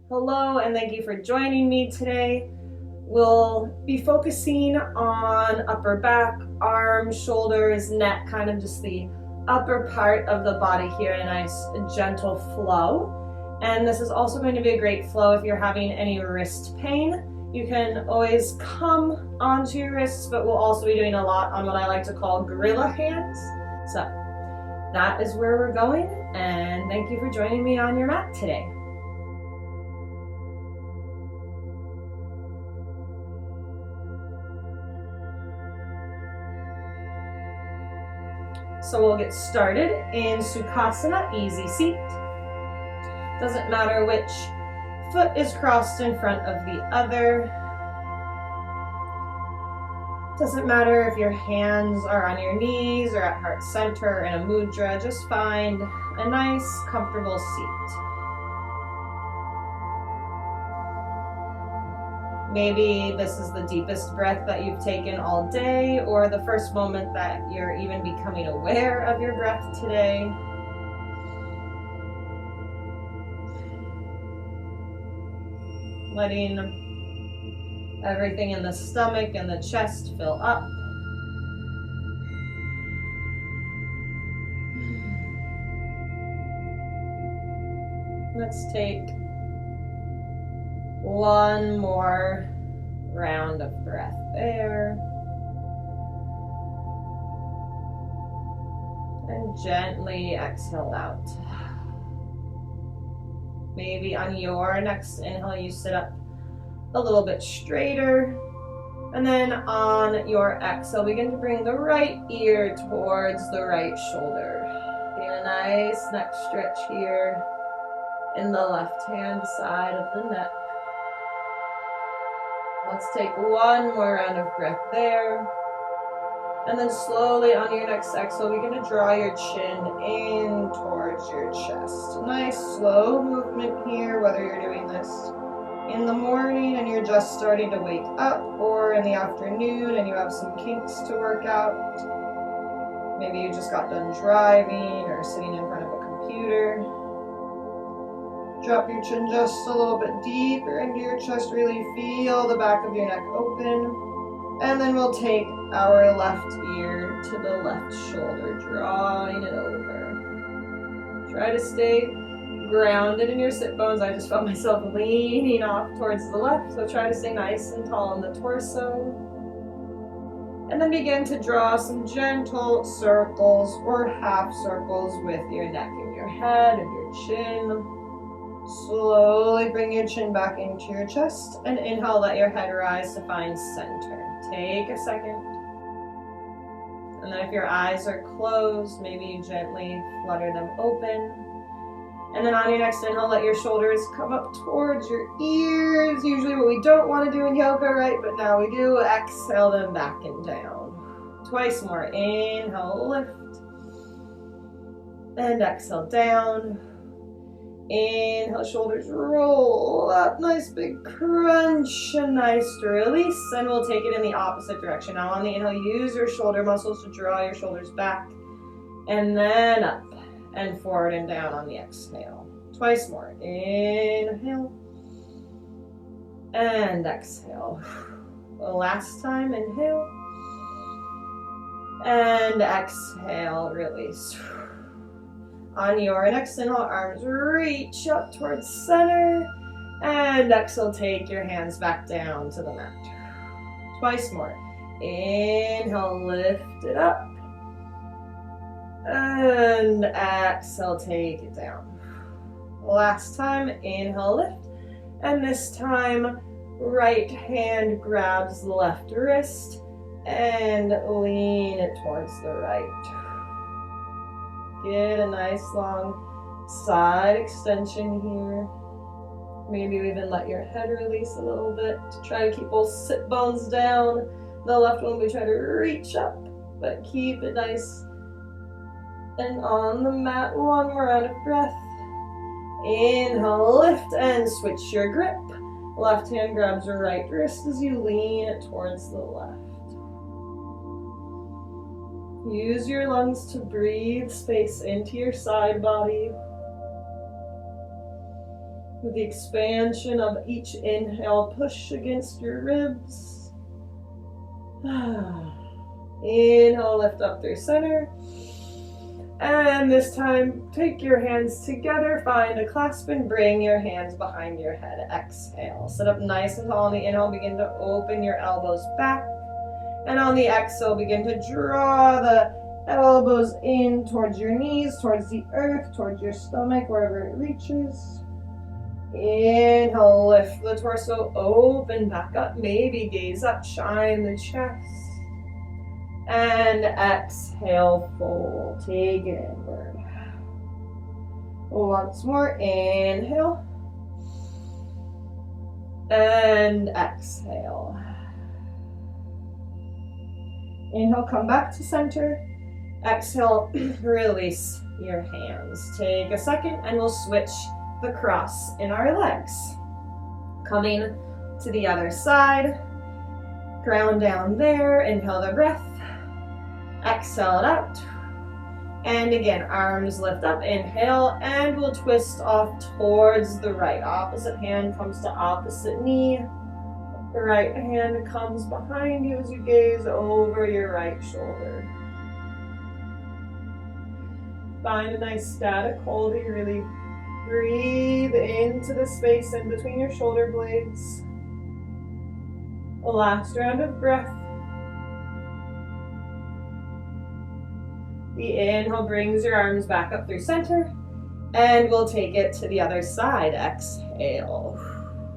Hello, and thank you for joining me today. We'll be focusing on upper back, arms, shoulders, neck, kind of just the upper part of the body here in a nice gentle flow. And this is also going to be a great flow if you're having any wrist pain. You can always come onto your wrists, but we'll also be doing a lot on what I like to call gorilla hands. So that is where we're going, and thank you for joining me on your mat today. So we'll get started in Sukhasana, easy seat. Doesn't matter which foot is crossed in front of the other. Doesn't matter if your hands are on your knees or at heart center in a mudra, just find a nice, comfortable seat. Maybe this is the deepest breath that you've taken all day, or the first moment that you're even becoming aware of your breath today. Letting everything in the stomach and the chest fill up. Let's take one more round of breath there. And gently exhale out. Maybe on your next inhale, you sit up a little bit straighter. And then on your exhale, begin to bring the right ear towards the right shoulder. Get a nice neck stretch here in the left-hand side of the neck. Let's take one more round of breath there. And then slowly on your next exhale, begin to draw your chin in towards your chest. Nice slow movement here, whether you're doing this in the morning and you're just starting to wake up, or in the afternoon and you have some kinks to work out. Maybe you just got done driving or sitting in front of a computer. Drop your chin just a little bit deeper into your chest. Really feel the back of your neck open. And then we'll take our left ear to the left shoulder, drawing it over. Try to stay grounded in your sit bones. I just felt myself leaning off towards the left, so try to stay nice and tall in the torso. And then begin to draw some gentle circles or half circles with your neck and your head and your chin. Slowly bring your chin back into your chest and inhale, let your head rise to find center. Take a second. And then if your eyes are closed, maybe you gently flutter them open. And then on your next inhale, let your shoulders come up towards your ears. Usually what we don't want to do in yoga, right? But now we do. Exhale them back and down. Twice more. Inhale, lift. And exhale down. Inhale, shoulders roll up, nice big crunch, and nice release, and we'll take it in the opposite direction. Now on the inhale, use your shoulder muscles to draw your shoulders back, and then up and forward and down on the exhale. Twice more. Inhale, and exhale. Last time, inhale, and exhale, release. On your next inhale, arms reach up towards center. And exhale, take your hands back down to the mat. Twice more. Inhale, lift it up. And exhale, take it down. Last time, inhale, lift. And this time, right hand grabs the left wrist and lean it towards the right. Get a nice long side extension here. Maybe even let your head release a little bit to try to keep both sit bones down. The left one we try to reach up, but keep it nice. And on the mat, one more round of breath. Inhale, lift and switch your grip. Left hand grabs your right wrist as you lean it towards the left. Use your lungs to breathe space into your side body. With the expansion of each inhale, push against your ribs. Inhale, lift up through center. And this time, take your hands together, find a clasp and bring your hands behind your head. Exhale. Sit up nice and tall on the inhale, begin to open your elbows back. And on the exhale, begin to draw the elbows in towards your knees, towards the earth, towards your stomach, wherever it reaches. Inhale, lift the torso, open back up, maybe gaze up, shine the chest. And exhale, fold, take it inward. Once more, inhale. And exhale. Inhale, come back to center. Exhale, release your hands. Take a second and we'll switch the cross in our legs. Coming to the other side. Ground down there, inhale the breath. Exhale it out. And again, arms lift up, inhale, and we'll twist off towards the right. Opposite hand comes to opposite knee. The right hand comes behind you as you gaze over your right shoulder. Find a nice static hold. You really breathe into the space in between your shoulder blades. The last round of breath. The inhale brings your arms back up through center, and we'll take it to the other side. Exhale.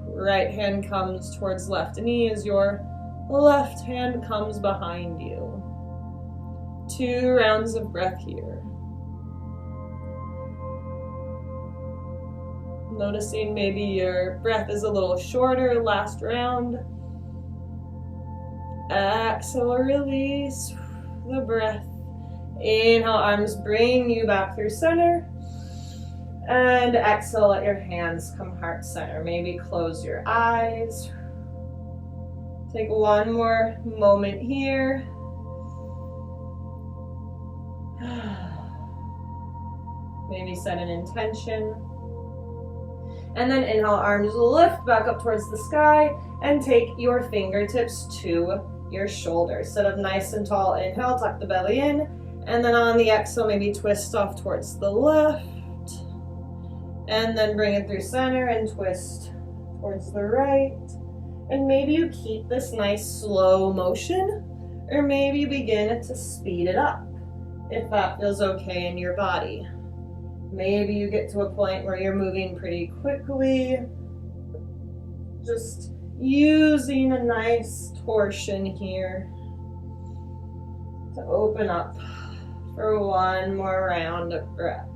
Right hand comes towards left knee as your left hand comes behind you. 2 rounds of breath here. Noticing maybe your breath is a little shorter, last round. Exhale, release the breath. Inhale, arms bring you back through center. And exhale, let your hands come heart center. Maybe close your eyes. Take one more moment here. Maybe set an intention. And then inhale, arms lift back up towards the sky and take your fingertips to your shoulders. Sit up nice and tall. Inhale, tuck the belly in. And then on the exhale, maybe twist off towards the left. And then bring it through center and twist towards the right. And maybe you keep this nice slow motion, or maybe you begin to speed it up if that feels okay in your body. Maybe you get to a point where you're moving pretty quickly, just using a nice torsion here to open up for one more round of breath.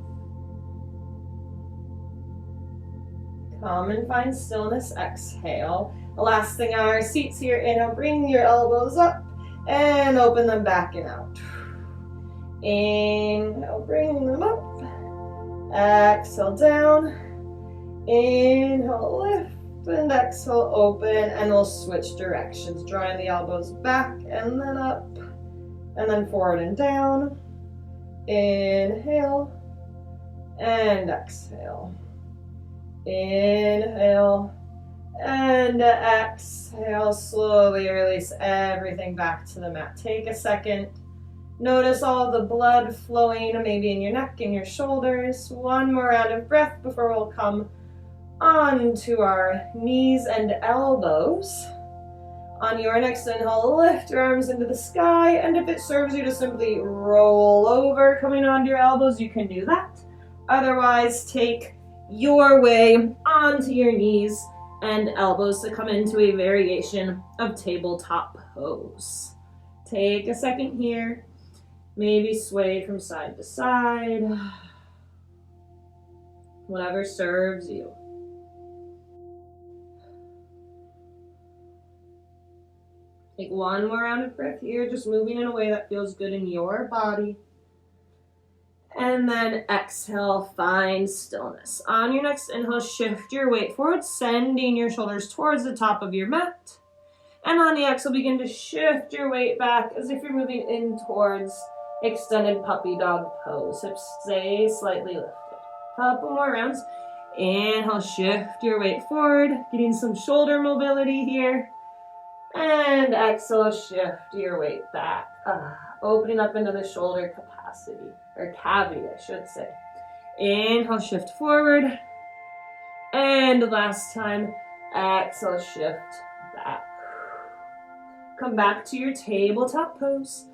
Come and find stillness, exhale. The last thing on our seats here, inhale, bring your elbows up and open them back and out. Inhale, bring them up. Exhale, down. Inhale, lift, and exhale, open, and we'll switch directions, drawing the elbows back and then up, and then forward and down. Inhale, and exhale. Inhale, and exhale. Slowly release everything back to the mat. Take a second. Notice all the blood flowing, maybe in your neck and your shoulders. One more round of breath before we'll come onto our knees and elbows. On your next inhale, lift your arms into the sky, and if it serves you to simply roll over, coming onto your elbows, you can do that. Otherwise, take your way onto your knees and elbows to come into a variation of tabletop pose. Take a second here. Maybe sway from side to side. Whatever serves you. Take one more round of breath here, just moving in a way that feels good in your body. And then exhale, find stillness. On your next inhale, shift your weight forward, sending your shoulders towards the top of your mat. And on the exhale, begin to shift your weight back as if you're moving in towards extended puppy dog pose. Hips stay slightly lifted. Couple more rounds. Inhale, shift your weight forward, getting some shoulder mobility here. And exhale, shift your weight back. Opening up into the shoulder capacity, or cavity, I should say. Inhale, shift forward. And last time, exhale, shift back. Come back to your tabletop pose.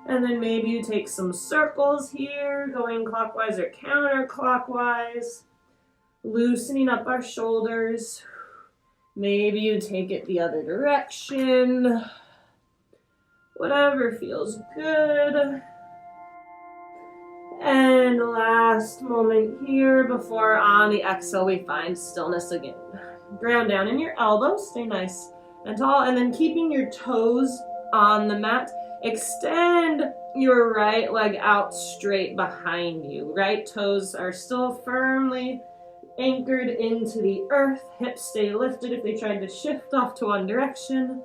And then maybe you take some circles here, going clockwise or counterclockwise. Loosening up our shoulders. Maybe you take it the other direction. Whatever feels good. And last moment here before on the exhale we find stillness again. Ground down in your elbows, stay nice and tall, and then keeping your toes on the mat, extend your right leg out straight behind you. Right toes are still firmly anchored into the earth. Hips stay lifted if they tried to shift off to one direction.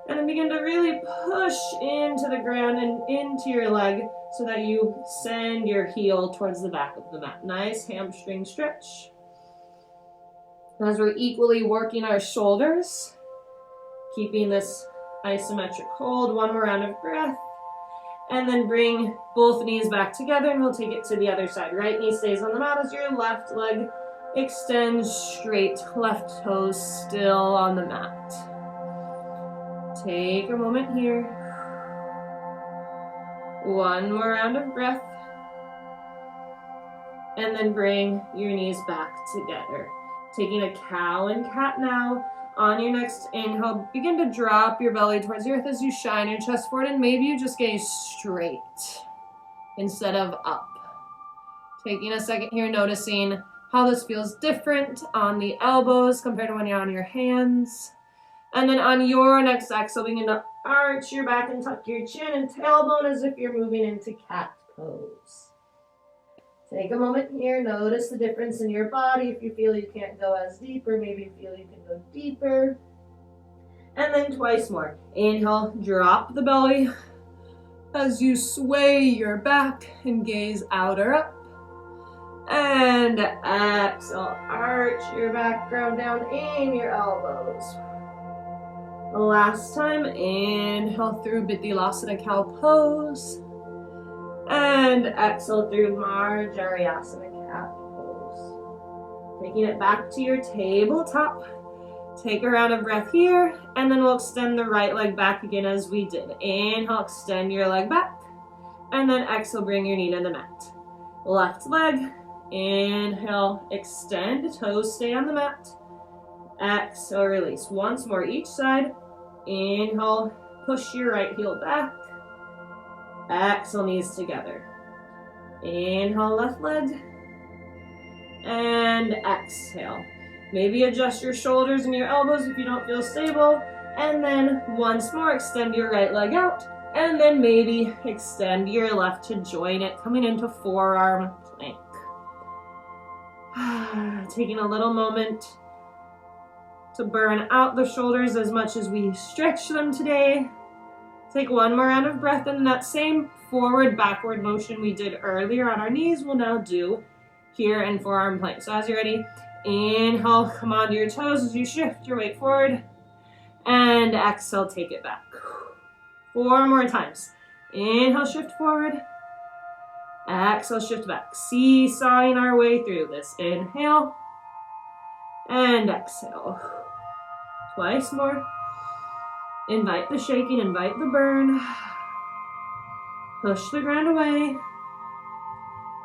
And then begin to really push into the ground and into your leg so that you send your heel towards the back of the mat. Nice hamstring stretch. As we're equally working our shoulders, keeping this isometric hold, one more round of breath. And then bring both knees back together and we'll take it to the other side. Right knee stays on the mat as your left leg extends straight, left toes still on the mat. Take a moment here. One more round of breath. And then bring your knees back together. Taking a cow and cat now. On your next inhale, begin to drop your belly towards the earth as you shine your chest forward, and maybe you just gaze straight instead of up. Taking a second here, noticing how this feels different on the elbows compared to when you're on your hands. And then on your next exhale, begin to arch your back and tuck your chin and tailbone as if you're moving into cat pose. Take a moment here, notice the difference in your body. If you feel you can't go as deep, or maybe you feel you can go deeper. And then twice more. Inhale, drop the belly as you sway your back and gaze out or up. And exhale, arch your back, ground down in your elbows. Last time, inhale through Bithilasana cow pose. And exhale through Marjariyasana cat pose. Taking it back to your tabletop. Take a round of breath here, and then we'll extend the right leg back again as we did. Inhale, extend your leg back, and then exhale, bring your knee to the mat. Left leg, inhale, extend, toes stay on the mat. Exhale, release. Once more each side. Inhale, push your right heel back. Exhale, knees together. Inhale, left leg. And exhale. Maybe adjust your shoulders and your elbows if you don't feel stable. And then once more, extend your right leg out. And then maybe extend your left to join it, coming into forearm plank. Taking a little moment to burn out the shoulders as much as we stretch them today. Take one more round of breath, and that same forward-backward motion we did earlier on our knees we'll now do here in forearm plank. So as you're ready, inhale, come onto your toes as you shift your weight forward, and exhale, take it back. 4 more times. Inhale, shift forward. Exhale, shift back. Seesawing our way through this. Inhale, and exhale. Twice more. Invite the shaking, invite the burn. Push the ground away.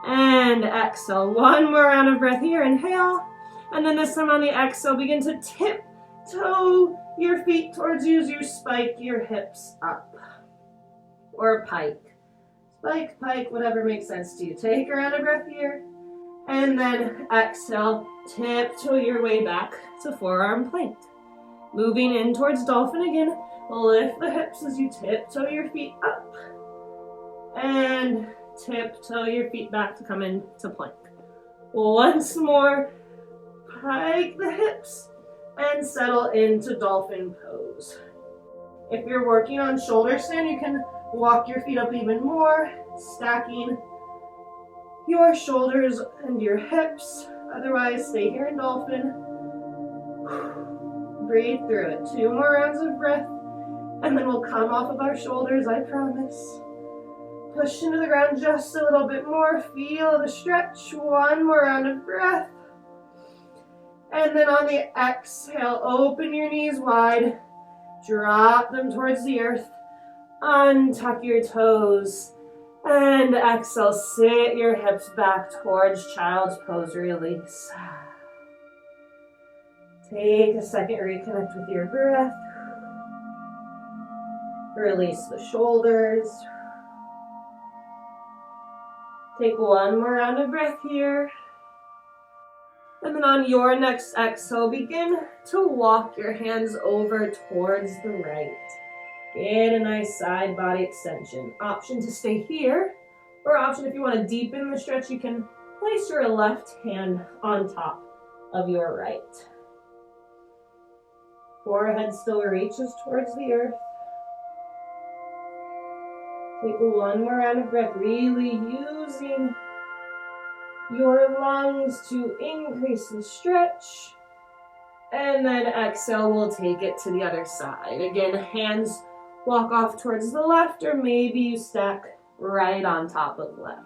And exhale. One more round of breath here. Inhale. And then this time on the exhale, begin to tiptoe your feet towards you as you spike your hips up. Or pike. Spike, pike, whatever makes sense to you. Take a round of breath here. And then exhale. Tiptoe your way back to forearm plank. Moving in towards dolphin again. Lift the hips as you tiptoe your feet up. And tiptoe your feet back to come into plank. Once more, pike the hips and settle into dolphin pose. If you're working on shoulder stand, you can walk your feet up even more, stacking your shoulders and your hips Otherwise, stay here in dolphin. Breathe through it. 2 more rounds of breath, and then we'll come off of our shoulders, I promise. Push into the ground just a little bit more. Feel the stretch. 1 more round of breath. And then on the exhale, open your knees wide. Drop them towards the earth. Untuck your toes. And exhale, sit your hips back towards child's pose. Release. Take a second, reconnect with your breath. Release the shoulders. Take 1 more round of breath here. And then on your next exhale, begin to walk your hands over towards the right. Get a nice side body extension. Option to stay here, or option if you want to deepen the stretch, you can place your left hand on top of your right. Forehead still reaches towards the earth. Take 1 more round of breath, really using your lungs to increase the stretch. And then exhale, we'll take it to the other side. Again, hands walk off towards the left, or maybe you stack right on top of left.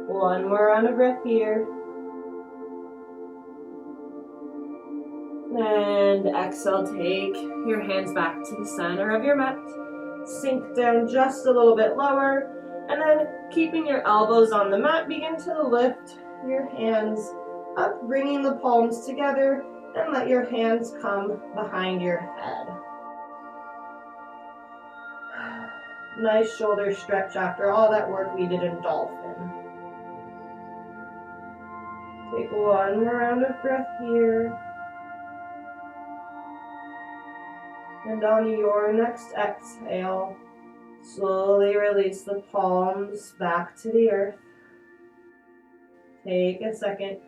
One more round of breath here. And exhale, take your hands back to the center of your mat. Sink down just a little bit lower. And then keeping your elbows on the mat, begin to lift your hands up, bringing the palms together, and let your hands come behind your head. Nice shoulder stretch after all that work we did in dolphin. Take 1 more round of breath here. And on your next exhale, slowly release the palms back to the earth. Take a second.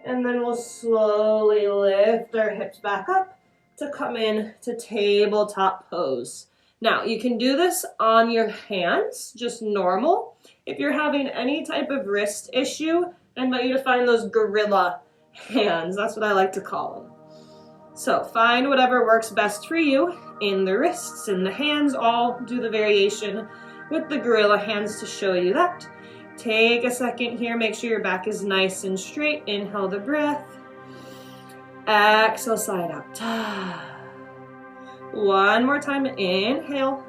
And then we'll slowly lift our hips back up to come in to tabletop pose. Now, you can do this on your hands, just normal. If you're having any type of wrist issue, I invite you to find those gorilla hands. That's what I like to call them. So find whatever works best for you in the wrists, in the hands. I'll do the variation with the gorilla hands to show you that. Take a second here. Make sure your back is nice and straight. Inhale the breath. Exhale, side out. One more time. Inhale.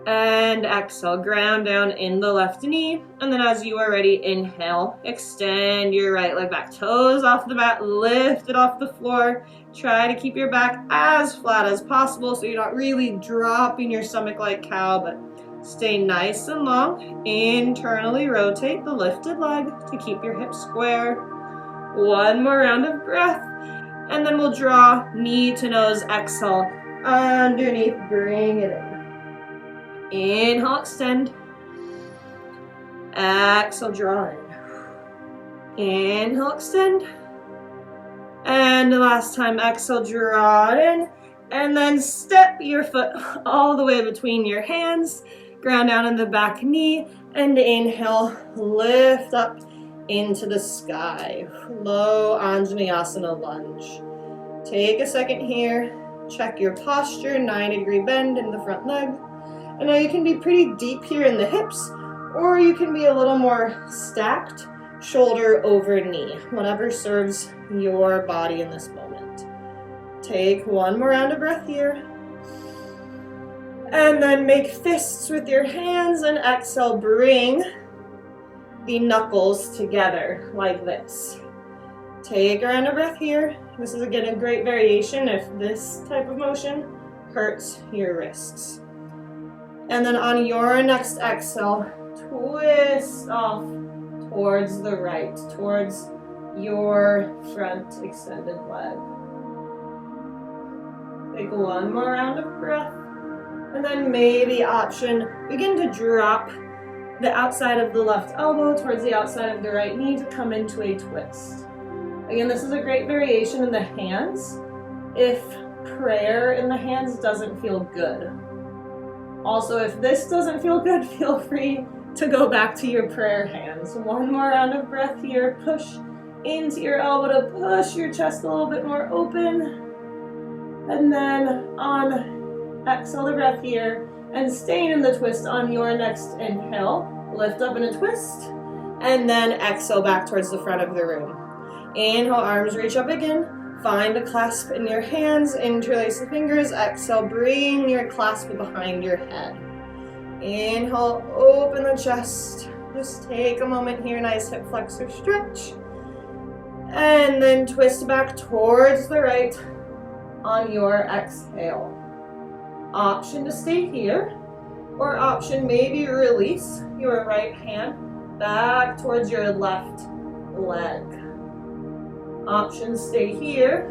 And exhale. Ground down in the left knee. And then as you are ready, inhale. Extend your right leg back. Toes off the mat. Lift it off the floor. Try to keep your back as flat as possible so you're not really dropping your stomach like cow, but stay nice and long. Internally rotate the lifted leg to keep your hips square. One more round of breath. And then we'll draw knee to nose, exhale. Underneath, bring it in. Inhale, extend. Exhale, draw in. Inhale, extend. And the last time, exhale, draw it in. And then step your foot all the way between your hands. Ground down in the back knee. And inhale, lift up into the sky. Low Anjaneyasana lunge. Take a second here. Check your posture. 90-degree bend in the front leg. And now you can be pretty deep here in the hips, or you can be a little more stacked, shoulder over knee, whatever serves your body in this moment. Take one more round of breath here. And then make fists with your hands and exhale, bring the knuckles together like this. Take a round of breath here. This is again a great variation if this type of motion hurts your wrists. And then on your next exhale, twist off towards the right, towards your front extended leg. Take one more round of breath. And then maybe option, begin to drop the outside of the left elbow towards the outside of the right knee to come into a twist. Again, this is a great variation in the hands if prayer in the hands doesn't feel good. Also, if this doesn't feel good, feel free to go back to your prayer hands. One more round of breath here. Push into your elbow to push your chest a little bit more open. And then on exhale the breath here and staying in the twist on your next inhale. Lift up in a twist and then exhale back towards the front of the room. Inhale, arms reach up again. Find a clasp in your hands, interlace the fingers. Exhale, bring your clasp behind your head. Inhale, open the chest. Just take a moment here, nice hip flexor stretch. And then twist back towards the right on your exhale. Option to stay here, or option maybe release your right hand back towards your left leg. Option stay here,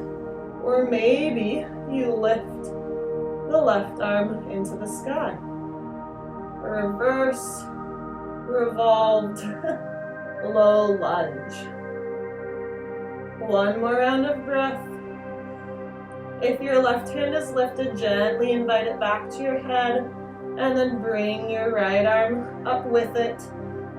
or maybe you lift the left arm into the sky. Reverse, revolved, low lunge. One more round of breath. If your left hand is lifted, gently invite it back to your head, and then bring your right arm up with it,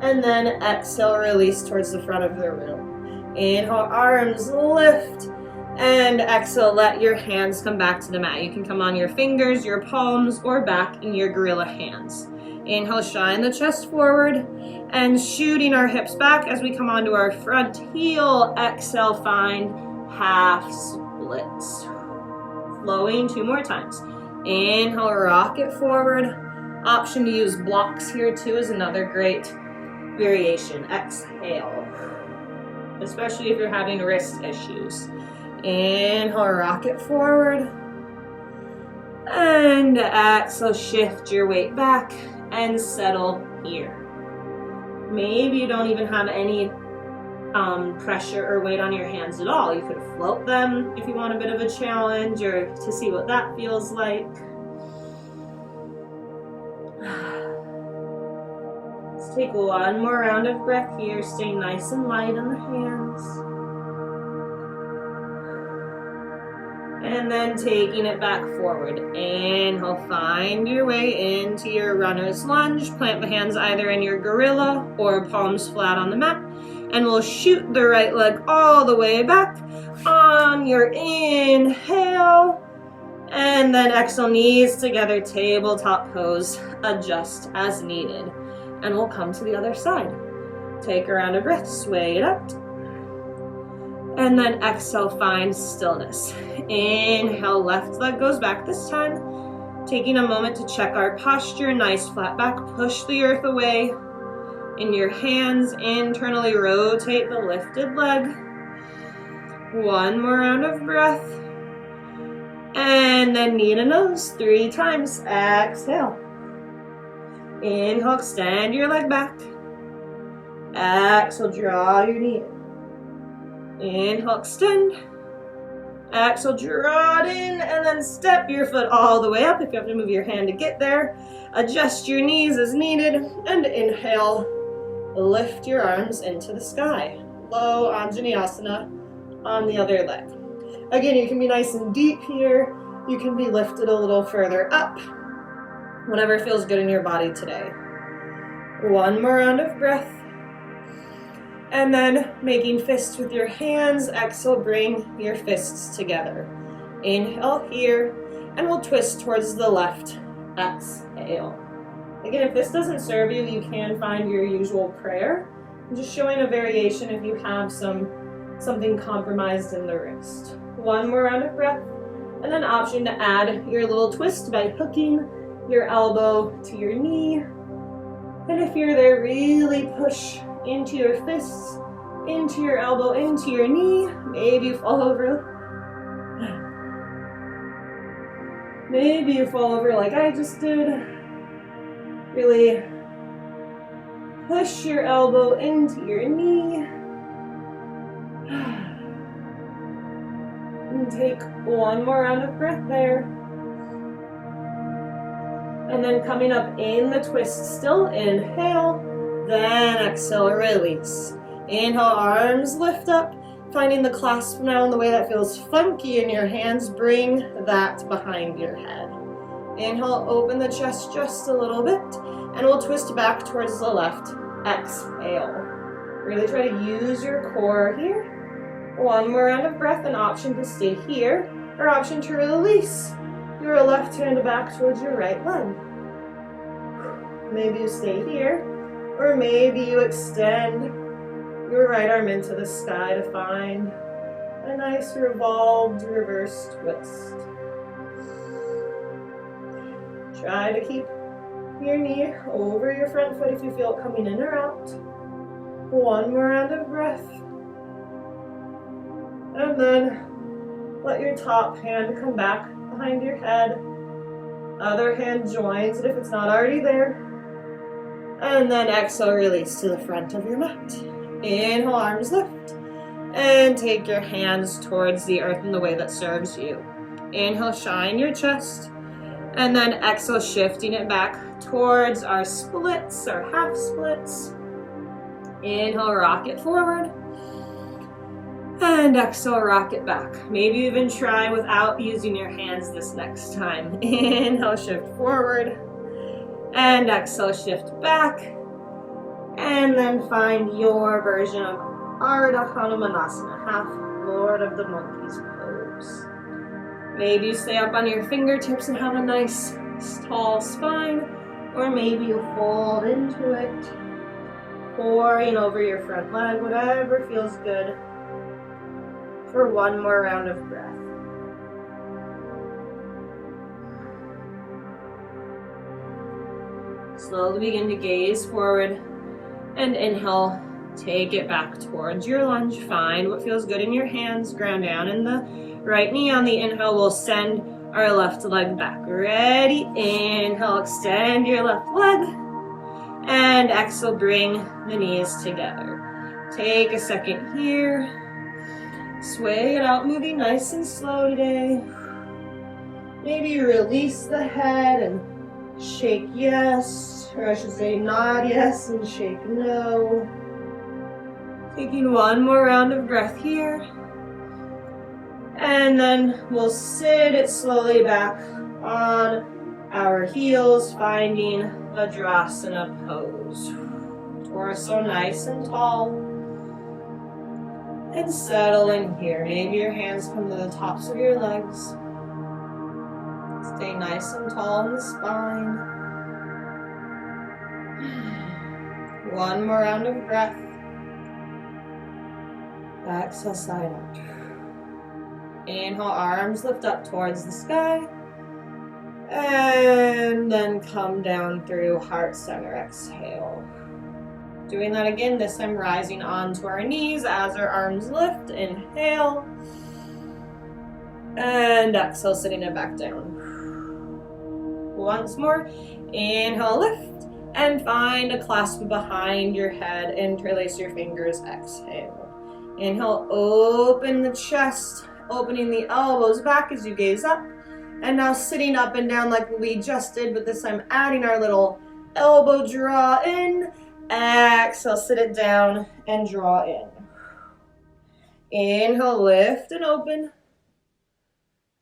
and then exhale, release towards the front of the room. Inhale, arms lift, and exhale, let your hands come back to the mat. You can come on your fingers, your palms, or back in your gorilla hands. Inhale, shine the chest forward, and shooting our hips back as we come onto our front heel. Exhale, find half splits. Flowing 2 more times. Inhale, rock it forward. Option to use blocks here too is another great variation. Exhale, especially if you're having wrist issues. Inhale, rock it forward. And exhale, shift your weight back and settle here. Maybe you don't even have any pressure or weight on your hands at all. You could float them if you want a bit of a challenge or to see what that feels like. Let's take one more round of breath here. Stay nice and light on the hands. And then taking it back forward. Inhale, find your way into your runner's lunge. Plant the hands either in your gorilla or palms flat on the mat. And we'll shoot the right leg all the way back on your inhale. And then exhale, knees together, tabletop pose. Adjust as needed. And we'll come to the other side. Take a round of breath, sway it up. And then exhale, find stillness. Inhale, left leg goes back this time. Taking a moment to check our posture, nice flat back, push the earth away. In your hands, internally rotate the lifted leg. One more round of breath. And then knee to nose 3 times. Exhale. Inhale, extend your leg back. Exhale, draw your knee in. Inhale, extend. Exhale, draw it in, and then step your foot all the way up. If you have to move your hand to get there, adjust your knees as needed, and inhale, lift your arms into the sky. Low Anjaneyasana on the other leg. Again, you can be nice and deep here. You can be lifted a little further up. Whatever feels good in your body today. One more round of breath. And then making fists with your hands. Exhale, bring your fists together. Inhale here, and we'll twist towards the left. Exhale. Again, if this doesn't serve you, you can find your usual prayer. I'm just showing a variation if you have something compromised in the wrist. One more round of breath, and then option to add your little twist by hooking your elbow to your knee. And if you're there, really push into your fists, into your elbow, into your knee. Maybe you fall over. Maybe you fall over like I just did. Really push your elbow into your knee. And take one more round of breath there. And then coming up in the twist still, inhale, then exhale, release. Inhale, arms lift up, finding the clasp now in the way that feels funky in your hands. Bring that behind your head. Inhale, open the chest just a little bit, and we'll twist back towards the left. Exhale. Really try to use your core here. One more round of breath, an option to stay here, or option to release your left hand back towards your right leg. Maybe you stay here, or maybe you extend your right arm into the sky to find a nice revolved reverse twist. Try to keep your knee over your front foot if you feel it coming in or out. One more round of breath. And then let your top hand come back behind your head. Other hand joins it if it's not already there. And then exhale, release to the front of your mat. Inhale, arms lift. And take your hands towards the earth in the way that serves you. Inhale, shine your chest. And then exhale, shifting it back towards our splits, our half splits. Inhale, rock it forward. And exhale, rock it back. Maybe even try without using your hands this next time. Inhale, shift forward. And exhale, shift back. And then find your version of Ardha Hanumanasana, half Lord of the Monkeys pose. Maybe you stay up on your fingertips and have a nice tall spine, or maybe you fold into it, pouring over your front leg, whatever feels good, for one more round of breath. Slowly begin to gaze forward and inhale, take it back towards your lunge. Find what feels good in your hands, ground down in the right knee. On the inhale, we'll send our left leg back. Ready? Inhale, extend your left leg. And exhale, bring the knees together. Take a second here. Sway it out, moving nice and slow today. Maybe release the head and shake yes, or I should say nod yes and shake no. Taking one more round of breath here. And then we'll sit it slowly back on our heels, finding Vajrasana pose. Torso nice and tall. And settle in here. Maybe your hands come to the tops of your legs. Stay nice and tall in the spine. One more round of breath. Exhale, side out. Inhale, arms lift up towards the sky. And then come down through heart center, exhale. Doing that again, this time rising onto our knees as our arms lift. Inhale. And exhale, sitting it back down. Once more, inhale, lift, and find a clasp behind your head. Interlace your fingers, exhale. Inhale, open the chest, opening the elbows back as you gaze up. And now sitting up and down like we just did, but this time adding our little elbow draw in. Exhale, sit it down and draw in. Inhale, lift and open.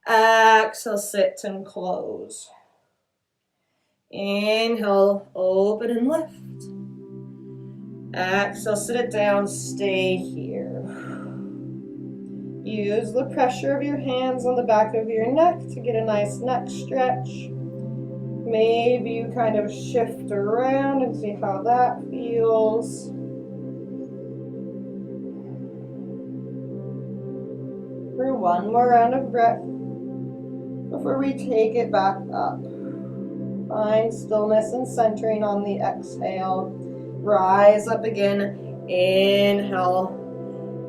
Exhale, sit and close. Inhale, open and lift. Exhale, sit it down, stay here. Use the pressure of your hands on the back of your neck to get a nice neck stretch. Maybe you kind of shift around and see how that feels. For one more round of breath before we take it back up. Find stillness and centering on the exhale. Rise up again. Inhale.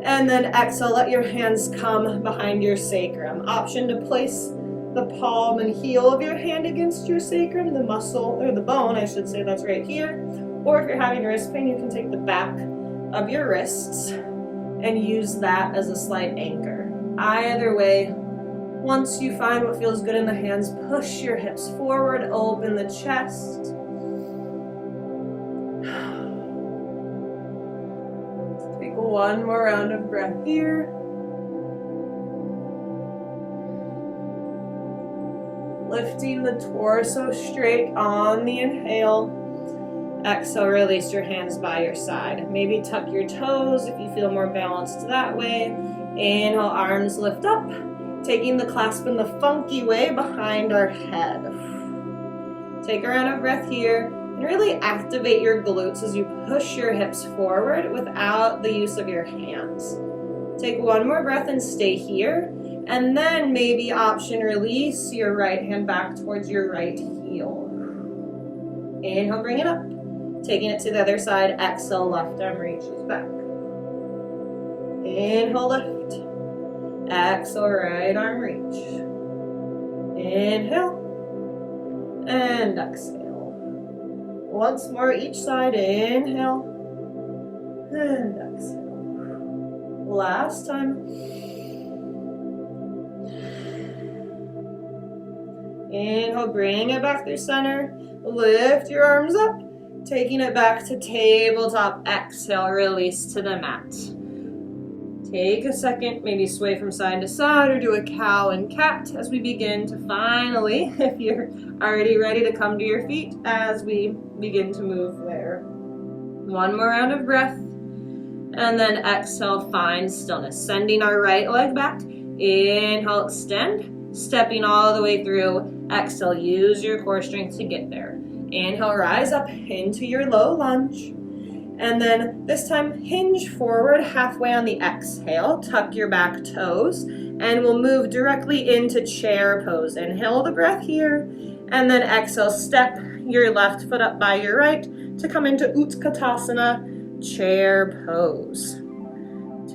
And then exhale, let your hands come behind your sacrum. Option to place the palm and heel of your hand against your sacrum, the muscle, or the bone, I should say, that's right here. Or if you're having wrist pain, you can take the back of your wrists and use that as a slight anchor. Either way, once you find what feels good in the hands, push your hips forward, open the chest. Take one more round of breath here. lifting the torso straight on the inhale. Exhale, release your hands by your side. Maybe tuck your toes if you feel more balanced that way. Inhale, arms lift up, taking the clasp in the funky way behind our head. Take a round of breath here and really activate your glutes as you push your hips forward without the use of your hands. Take one more breath and stay here, and then maybe option release your right hand back towards your right heel. Inhale, bring it up. Taking it to the other side, exhale, left arm reaches back. Inhale, lift. Exhale, right arm reach. Inhale. And exhale. Once more each side, inhale. And exhale. Last time. Inhale, bring it back through center. Lift your arms up. Taking it back to tabletop. Exhale, release to the mat. Take a second, maybe sway from side to side or do a cow and cat as we begin to finally, if you're already ready to come to your feet, as we begin to move there. One more round of breath. And then exhale, find stillness. Sending our right leg back. Inhale, extend. Stepping all the way through. Exhale, use your core strength to get there. Inhale, rise up into your low lunge. And then this time, hinge forward halfway on the exhale. Tuck your back toes. And we'll move directly into chair pose. Inhale the breath here. And then exhale, step your left foot up by your right to come into Utkatasana, chair pose.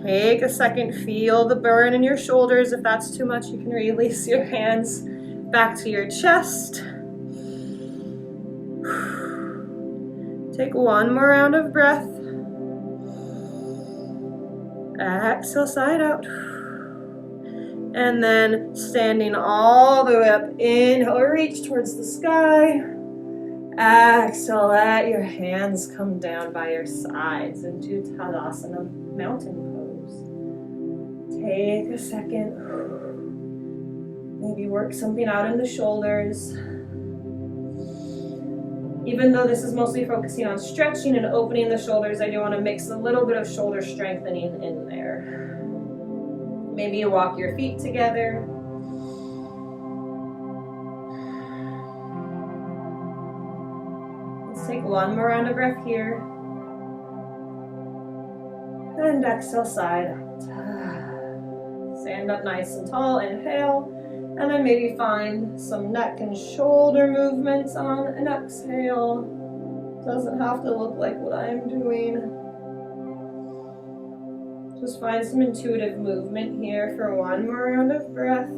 Take a second, feel the burn in your shoulders. If that's too much, you can release your hands back to your chest. Take one more round of breath. Exhale, side out. And then standing all the way up. Inhale, reach towards the sky. Exhale, let your hands come down by your sides into Tadasana, mountain pose. Take a second. Maybe work something out in the shoulders. Even though this is mostly focusing on stretching and opening the shoulders, I do want to mix a little bit of shoulder strengthening in there. Maybe you walk your feet together. Let's take one more round of breath here. And exhale, side out. Stand up nice and tall, inhale. And then maybe find some neck and shoulder movements on an exhale. Doesn't have to look like what I'm doing. Just find some intuitive movement here for one more round of breath.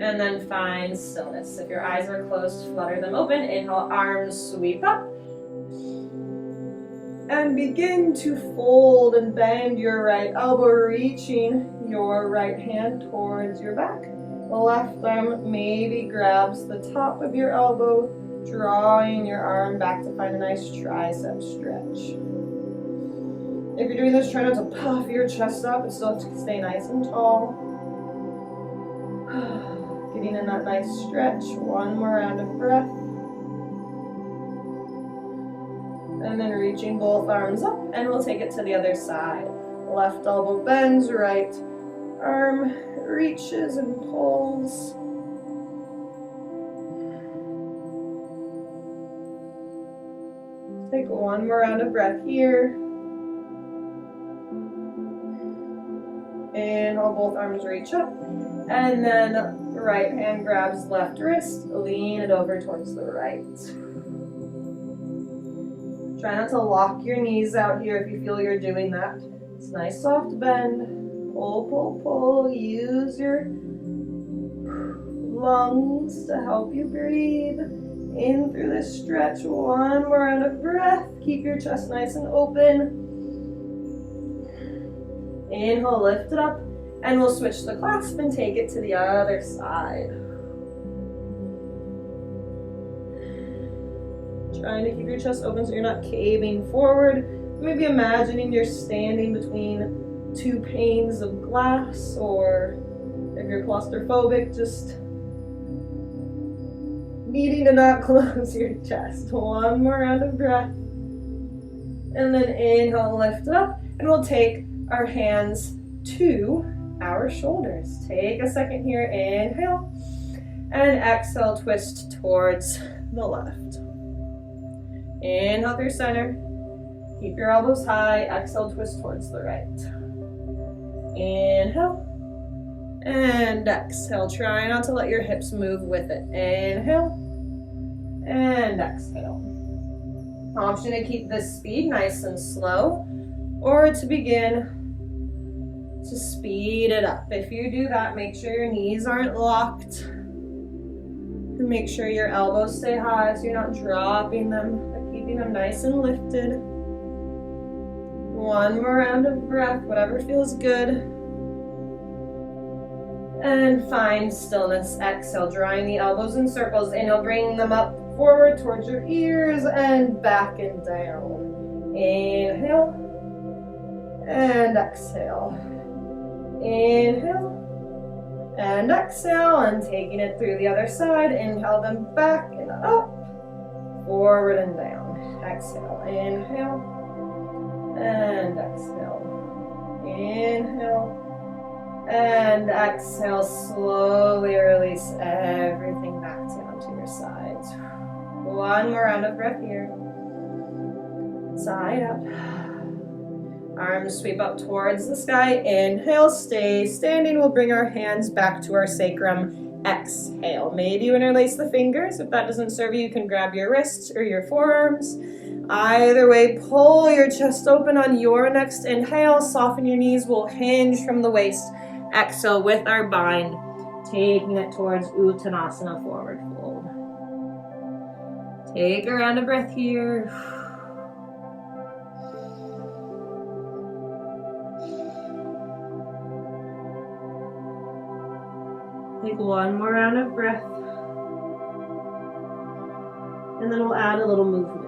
And then find stillness. If your eyes are closed, flutter them open. Inhale, arms sweep up. And begin to fold and bend your right elbow, reaching your right hand towards your back. The left arm maybe grabs the top of your elbow, drawing your arm back to find a nice tricep stretch. If you're doing this, try not to puff your chest up and still stay nice and tall. Getting in that nice stretch. One more round of breath. And then reaching both arms up, and we'll take it to the other side. Left elbow bends, right arm reaches and pulls. Take one more round of breath here. Inhale, both arms reach up. And then right hand grabs left wrist, lean it over towards the right. Try not to lock your knees out here if you feel you're doing that. It's nice soft bend. Pull, pull, pull. Use your lungs to help you breathe. In through this stretch. One more round of breath. Keep your chest nice and open. Inhale, lift it up. And we'll switch the clasp and take it to the other side. Trying to keep your chest open so you're not caving forward. Maybe imagining you're standing between two panes of glass, or If you're claustrophobic, just needing to not close your chest. One more round of breath. And then inhale, lift up, and we'll take our hands to our shoulders. Take a second here, inhale, and exhale, twist towards the left. Inhale through center. Keep your elbows high. Exhale, twist towards the right. Inhale. And exhale. Try not to let your hips move with it. Inhale. And exhale. Option to keep this speed nice and slow, or to begin to speed it up. If you do that, make sure your knees aren't locked. And make sure your elbows stay high so you're not dropping them, but keeping them nice and lifted. One more round of breath, whatever feels good. And find stillness. Exhale, drawing the elbows in circles. Inhale, bring them up forward towards your ears and back and down. Inhale and exhale. Inhale and exhale, and taking it through the other side. Inhale them back and up, forward and down. Exhale, inhale and exhale. Inhale and exhale. Slowly release everything back down to your sides. One more round of breath here. Side up. Arms sweep up towards the sky. Inhale, stay standing. We'll bring our hands back to our sacrum. Exhale. Maybe you interlace the fingers. If that doesn't serve you, you can grab your wrists or your forearms. Either way, pull your chest open on your next inhale. Soften your knees. We'll hinge from the waist. Exhale with our bind, taking it towards Uttanasana, forward fold. Take a round of breath here. Take one more round of breath. And then we'll add a little movement.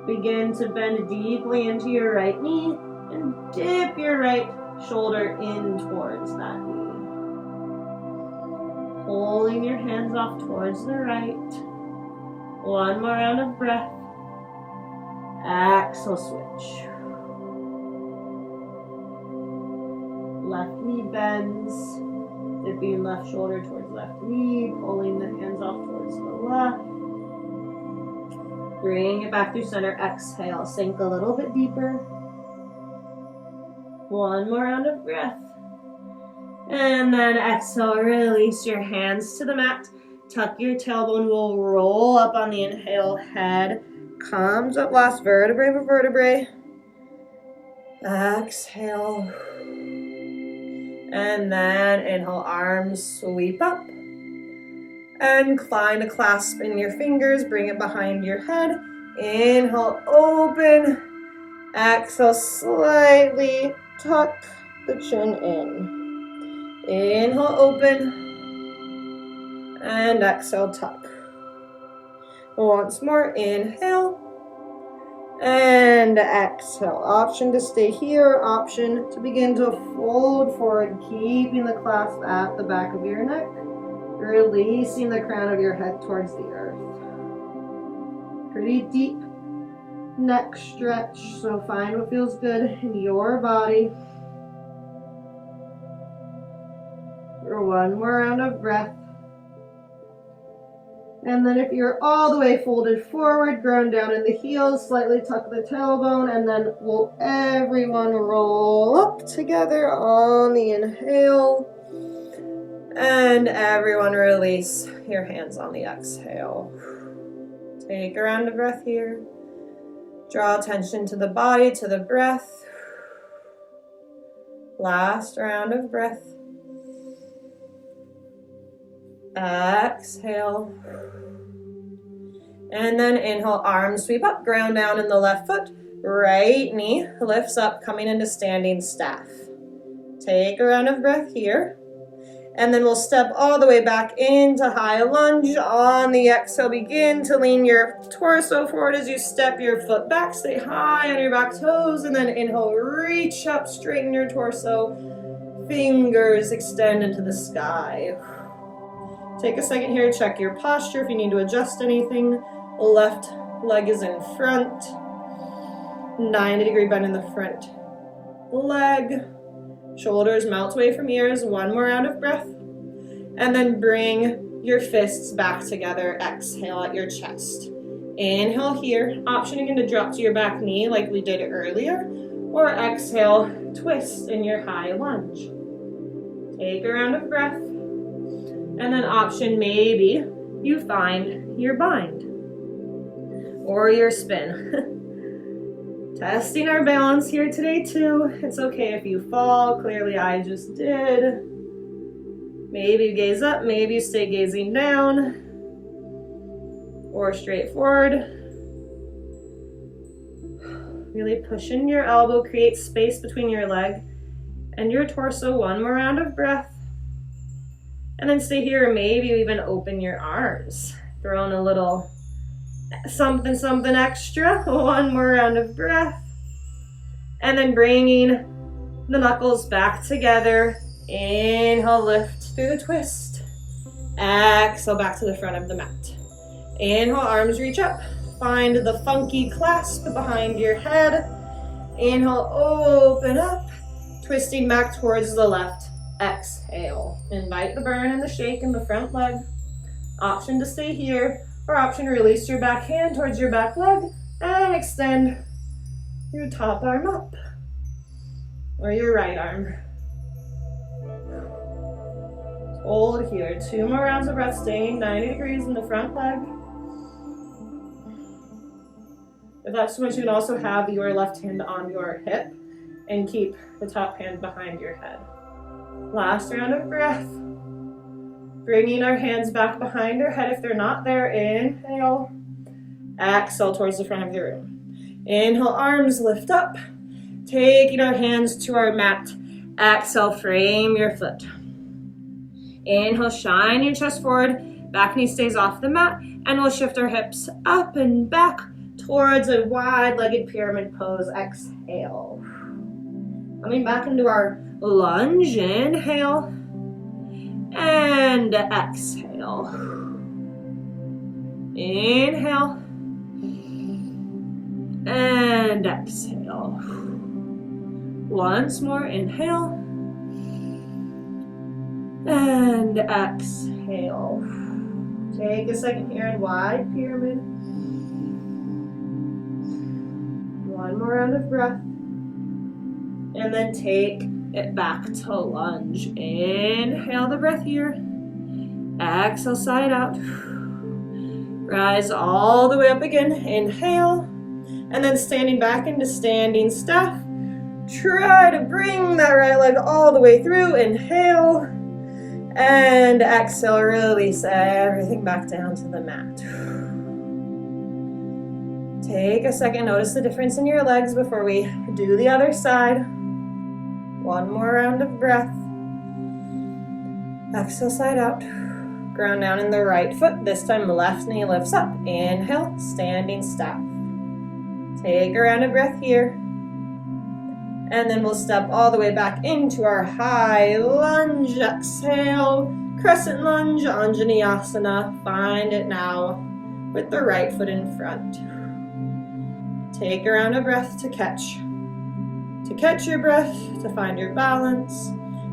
Begin to bend deeply into your right knee and dip your right shoulder in towards that knee. Pulling your hands off towards the right. One more round of breath. Exhale, switch. Left knee bends. Dipping left shoulder towards left knee. Pulling the hands off towards the left. Bring it back through center. Exhale. Sink a little bit deeper. One more round of breath. And then exhale, release your hands to the mat. Tuck your tailbone. We'll roll up on the inhale. Head comes up, last vertebrae for vertebrae. Exhale. And then inhale, arms sweep up. And find a clasp in your fingers. Bring it behind your head. Inhale, open. Exhale, slightly tuck the chin in. Inhale, open. And exhale, tuck. Once more, inhale. And exhale. Option to stay here, option to begin to fold forward, keeping the clasp at the back of your neck. Releasing the crown of your head towards the earth. Pretty deep neck stretch, so find what feels good in your body. For one more round of breath. And then if you're all the way folded forward, ground down in the heels, slightly tuck the tailbone, and then we'll everyone roll up together on the inhale. And everyone release your hands on the exhale. Take a round of breath here. Draw attention to the body, to the breath. Last round of breath. Exhale. And then inhale, arms sweep up, ground down in the left foot. Right knee lifts up, coming into standing staff. Take a round of breath here. And then we'll step all the way back into high lunge. On the exhale, begin to lean your torso forward as you step your foot back. Stay high on your back toes. And then inhale, reach up, straighten your torso. fingers extend into the sky. Take a second here to check your posture if you need to adjust anything. Left leg is in front. 90-degree bend in the front leg. Shoulders melt away from ears. One more round of breath. And then bring your fists back together. Exhale at your chest. Inhale here. Option again to drop to your back knee like we did earlier. Or exhale, twist in your high lunge. Take a round of breath. And then option, maybe you find your bind or your spin. Testing our balance here today too. It's okay if you fall. Clearly I just did. Maybe you gaze up, maybe you stay gazing down or straight forward. Really push in your elbow, create space between your leg and your torso. One more round of breath. And then stay here, or maybe you even open your arms. Throw in a little something extra. One more round of breath. And then bringing the knuckles back together. Inhale, lift through the twist. Exhale, back to the front of the mat. Inhale, arms reach up. Find the funky clasp behind your head. Inhale, open up. Twisting back towards the left. Exhale. Invite the burn and the shake in the front leg. Option to stay here, or option to release your back hand towards your back leg and extend your top arm up, or your right arm. Hold here. 2 more rounds of breath, staying 90 degrees in the front leg. If that's too much, you can also have your left hand on your hip and keep the top hand behind your head. Last round of breath. Bringing our hands back behind our head if they're not there. Inhale. Exhale towards the front of the room. Inhale, arms lift up. Taking our hands to our mat. Exhale, frame your foot. Inhale, shine your chest forward. Back knee stays off the mat. And we'll shift our hips up and back towards a wide-legged pyramid pose. Exhale. Coming back into our lunge. Inhale. And exhale. Inhale. And exhale. Once more. Inhale. And exhale. Take a second here in wide pyramid. One more round of breath. And then take it back to lunge. Inhale the breath here. Exhale, side out. Rise all the way up again. Inhale. And then standing back into standing staff. Try to bring that right leg all the way through. Inhale. And exhale, release everything back down to the mat. Take a second, notice the difference in your legs before we do the other side. One more round of breath. Exhale, side out. Ground down in the right foot. This time left knee lifts up. Inhale, standing staff. Take a round of breath here. And then we'll step all the way back into our high lunge. Exhale, crescent lunge, Anjaneyasana. Find it now with the right foot in front. Take a round of breath to catch your breath, to find your balance.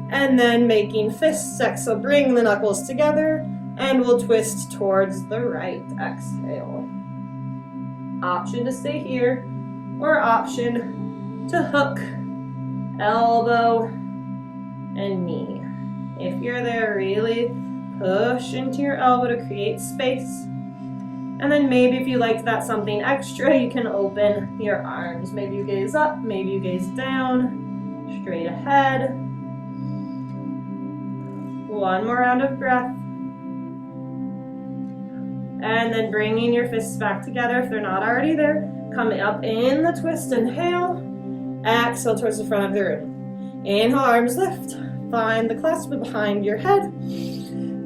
And then making fists. Exhale, bring the knuckles together and we'll twist towards the right. Exhale. Option to stay here or option to hook elbow and knee. If you're there, really push into your elbow to create space. And then maybe if you liked that something extra, you can open your arms. Maybe you gaze up, maybe you gaze down, straight ahead. One more round of breath. And then bringing your fists back together if they're not already there. Coming up in the twist, inhale. Exhale towards the front of the room. Inhale, arms lift. Find the clasp behind your head.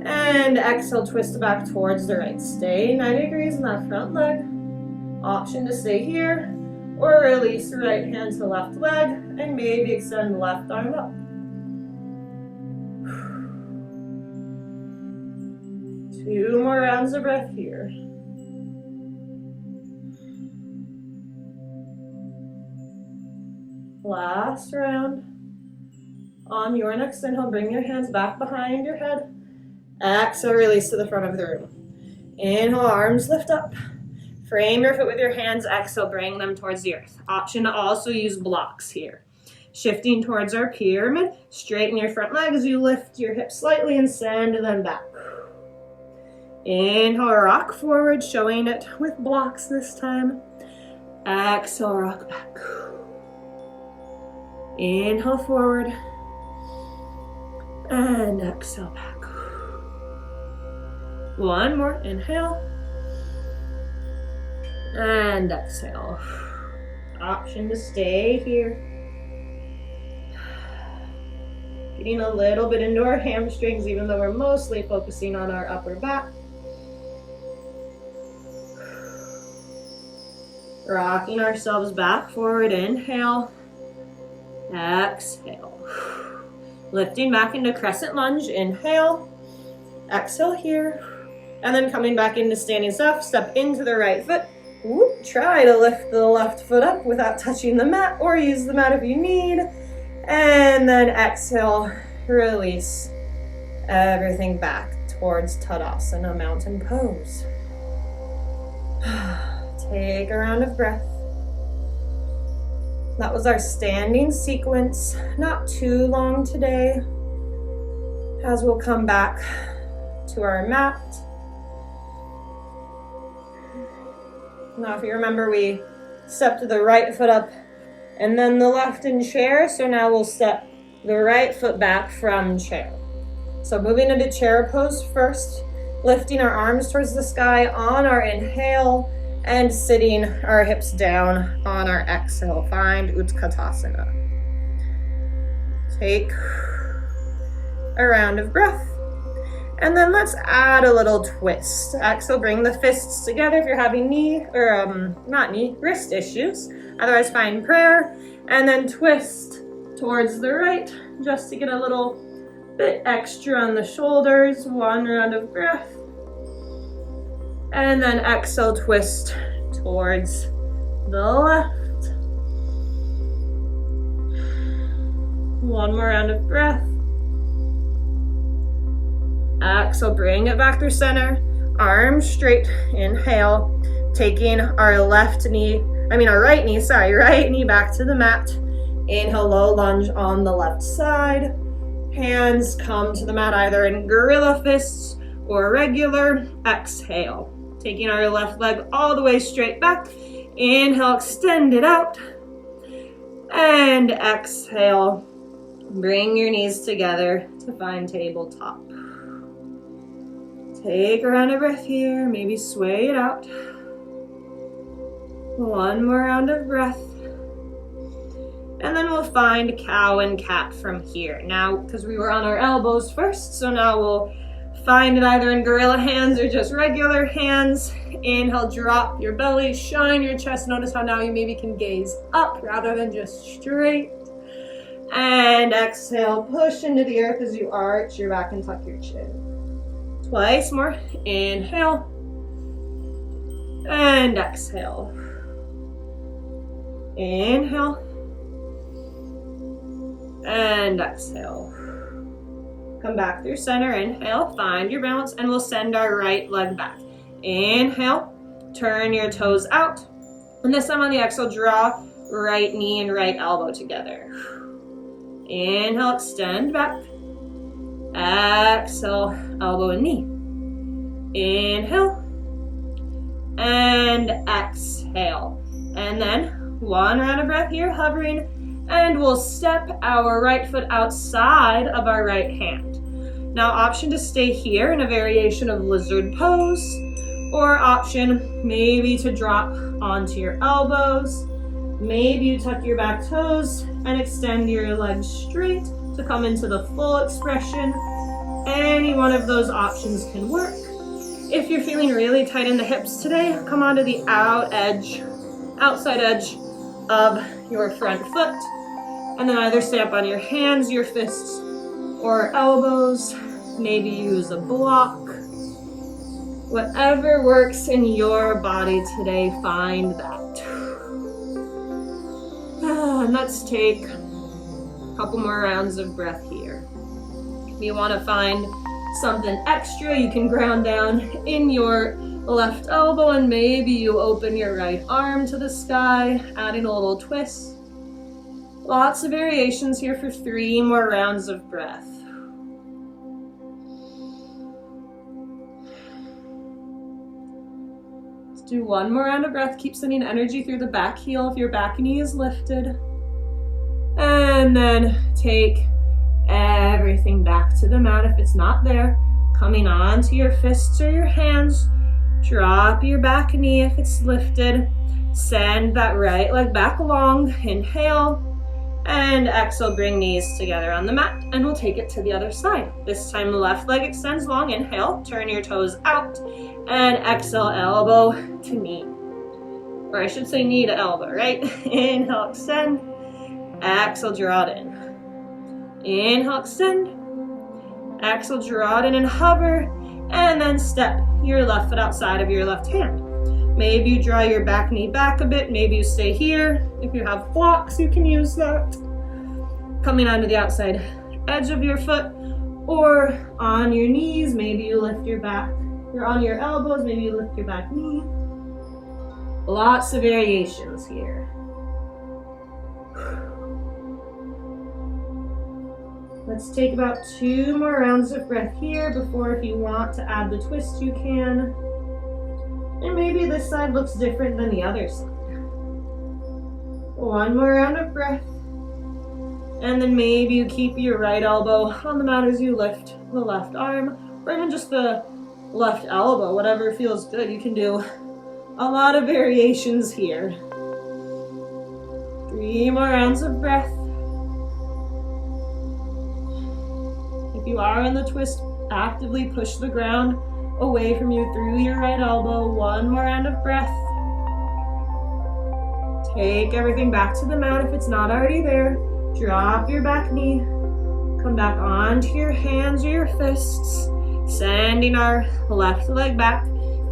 And exhale, twist back towards the right. Stay 90 degrees in that front leg. Option to stay here or release the right hand to the left leg and maybe extend the left arm up. Few more rounds of breath here. Last round. On your next inhale, bring your hands back behind your head. Exhale, release to the front of the room. Inhale, arms lift up. Frame your foot with your hands. Exhale, bring them towards the earth. Option to also use blocks here. Shifting towards our pyramid. Straighten your front leg as you lift your hips slightly and send them back. Inhale, rock forward, showing it with blocks this time. Exhale, rock back. Inhale forward. And exhale back. One more, inhale. And exhale. Option to stay here. Getting a little bit into our hamstrings, even though we're mostly focusing on our upper back. Rocking ourselves back forward, inhale. Exhale. Lifting back into crescent lunge, inhale. Exhale here. And then coming back into standing step into the right foot. Whoop. Try to lift the left foot up without touching the mat, or use the mat if you need. And then exhale, release everything back towards Tadasana, mountain pose. Take a round of breath. That was our standing sequence. Not too long today, as we'll come back to our mat. Now, if you remember, we stepped the right foot up and then the left in chair. So now we'll step the right foot back from chair. So moving into chair pose first, lifting our arms towards the sky on our inhale and sitting our hips down on our exhale. Find Utkatasana. Take a round of breath. And then let's add a little twist. Exhale, bring the fists together if you're having wrist issues. Otherwise, find prayer. And then twist towards the right, just to get a little bit extra on the shoulders. One round of breath. And then exhale, twist towards the left. One more round of breath. Exhale, bring it back through center. Arms straight, inhale. Taking our right knee back to the mat. Inhale, low lunge on the left side. Hands come to the mat either in gorilla fists or regular. Exhale. Taking our left leg all the way straight back. Inhale, extend it out. And exhale. Bring your knees together to find tabletop. Take a round of breath here. Maybe sway it out. One more round of breath. And then we'll find cow and cat from here. Now, because we were on our elbows first, so now we'll find it either in gorilla hands or just regular hands. Inhale, drop your belly, shine your chest. Notice how now you maybe can gaze up rather than just straight. And exhale, push into the earth as you arch your back and tuck your chin. Twice more. Inhale. And exhale. Inhale. And exhale. Come back through center. Inhale, find your balance, and we'll send our right leg back. Inhale, turn your toes out. And this time on the exhale, draw right knee and right elbow together. Inhale, extend back. Exhale, elbow and knee. Inhale. And exhale. And then one round of breath here, hovering. And we'll step our right foot outside of our right hand. Now, option to stay here in a variation of lizard pose, or option maybe to drop onto your elbows. Maybe you tuck your back toes and extend your legs straight to come into the full expression. Any one of those options can work. If you're feeling really tight in the hips today, come onto the outside edge of your front foot, and then either stay up on your hands, your fists, or elbows. Maybe use a block. Whatever works in your body today, find that. And let's take a couple more rounds of breath here. If you want to find something extra, you can ground down in your left elbow and maybe you open your right arm to the sky, adding a little twist. Lots of variations here for 3 more rounds of breath. Let's do 1 more round of breath. Keep sending energy through the back heel if your back knee is lifted. And then take everything back to the mat if it's not there. Coming onto your fists or your hands. Drop your back knee if it's lifted. Send that right leg back long. Inhale. And exhale, bring knees together on the mat. And we'll take it to the other side. This time the left leg extends long. Inhale. Turn your toes out. And exhale, elbow to knee. Or I should say knee to elbow, right? Inhale, extend. Exhale, draw it in. Inhale, extend. Exhale, draw it in and hover. And then step your left foot outside of your left hand. Maybe you draw your back knee back a bit. Maybe you stay here. If you have blocks, you can use that. Coming onto the outside edge of your foot or on your knees. Maybe you lift your back. You're on your elbows. Maybe you lift your back knee. Lots of variations here. Let's take about 2 more rounds of breath here before, if you want to add the twist, you can. And maybe this side looks different than the other side. 1 more round of breath. And then maybe you keep your right elbow on the mat as you lift the left arm, or even just the left elbow, whatever feels good. You can do a lot of variations here. 3 more rounds of breath. If you are in the twist, actively push the ground away from you through your right elbow. 1 more round of breath. Take everything back to the mat if it's not already there. Drop your back knee. Come back onto your hands or your fists. Sending our left leg back.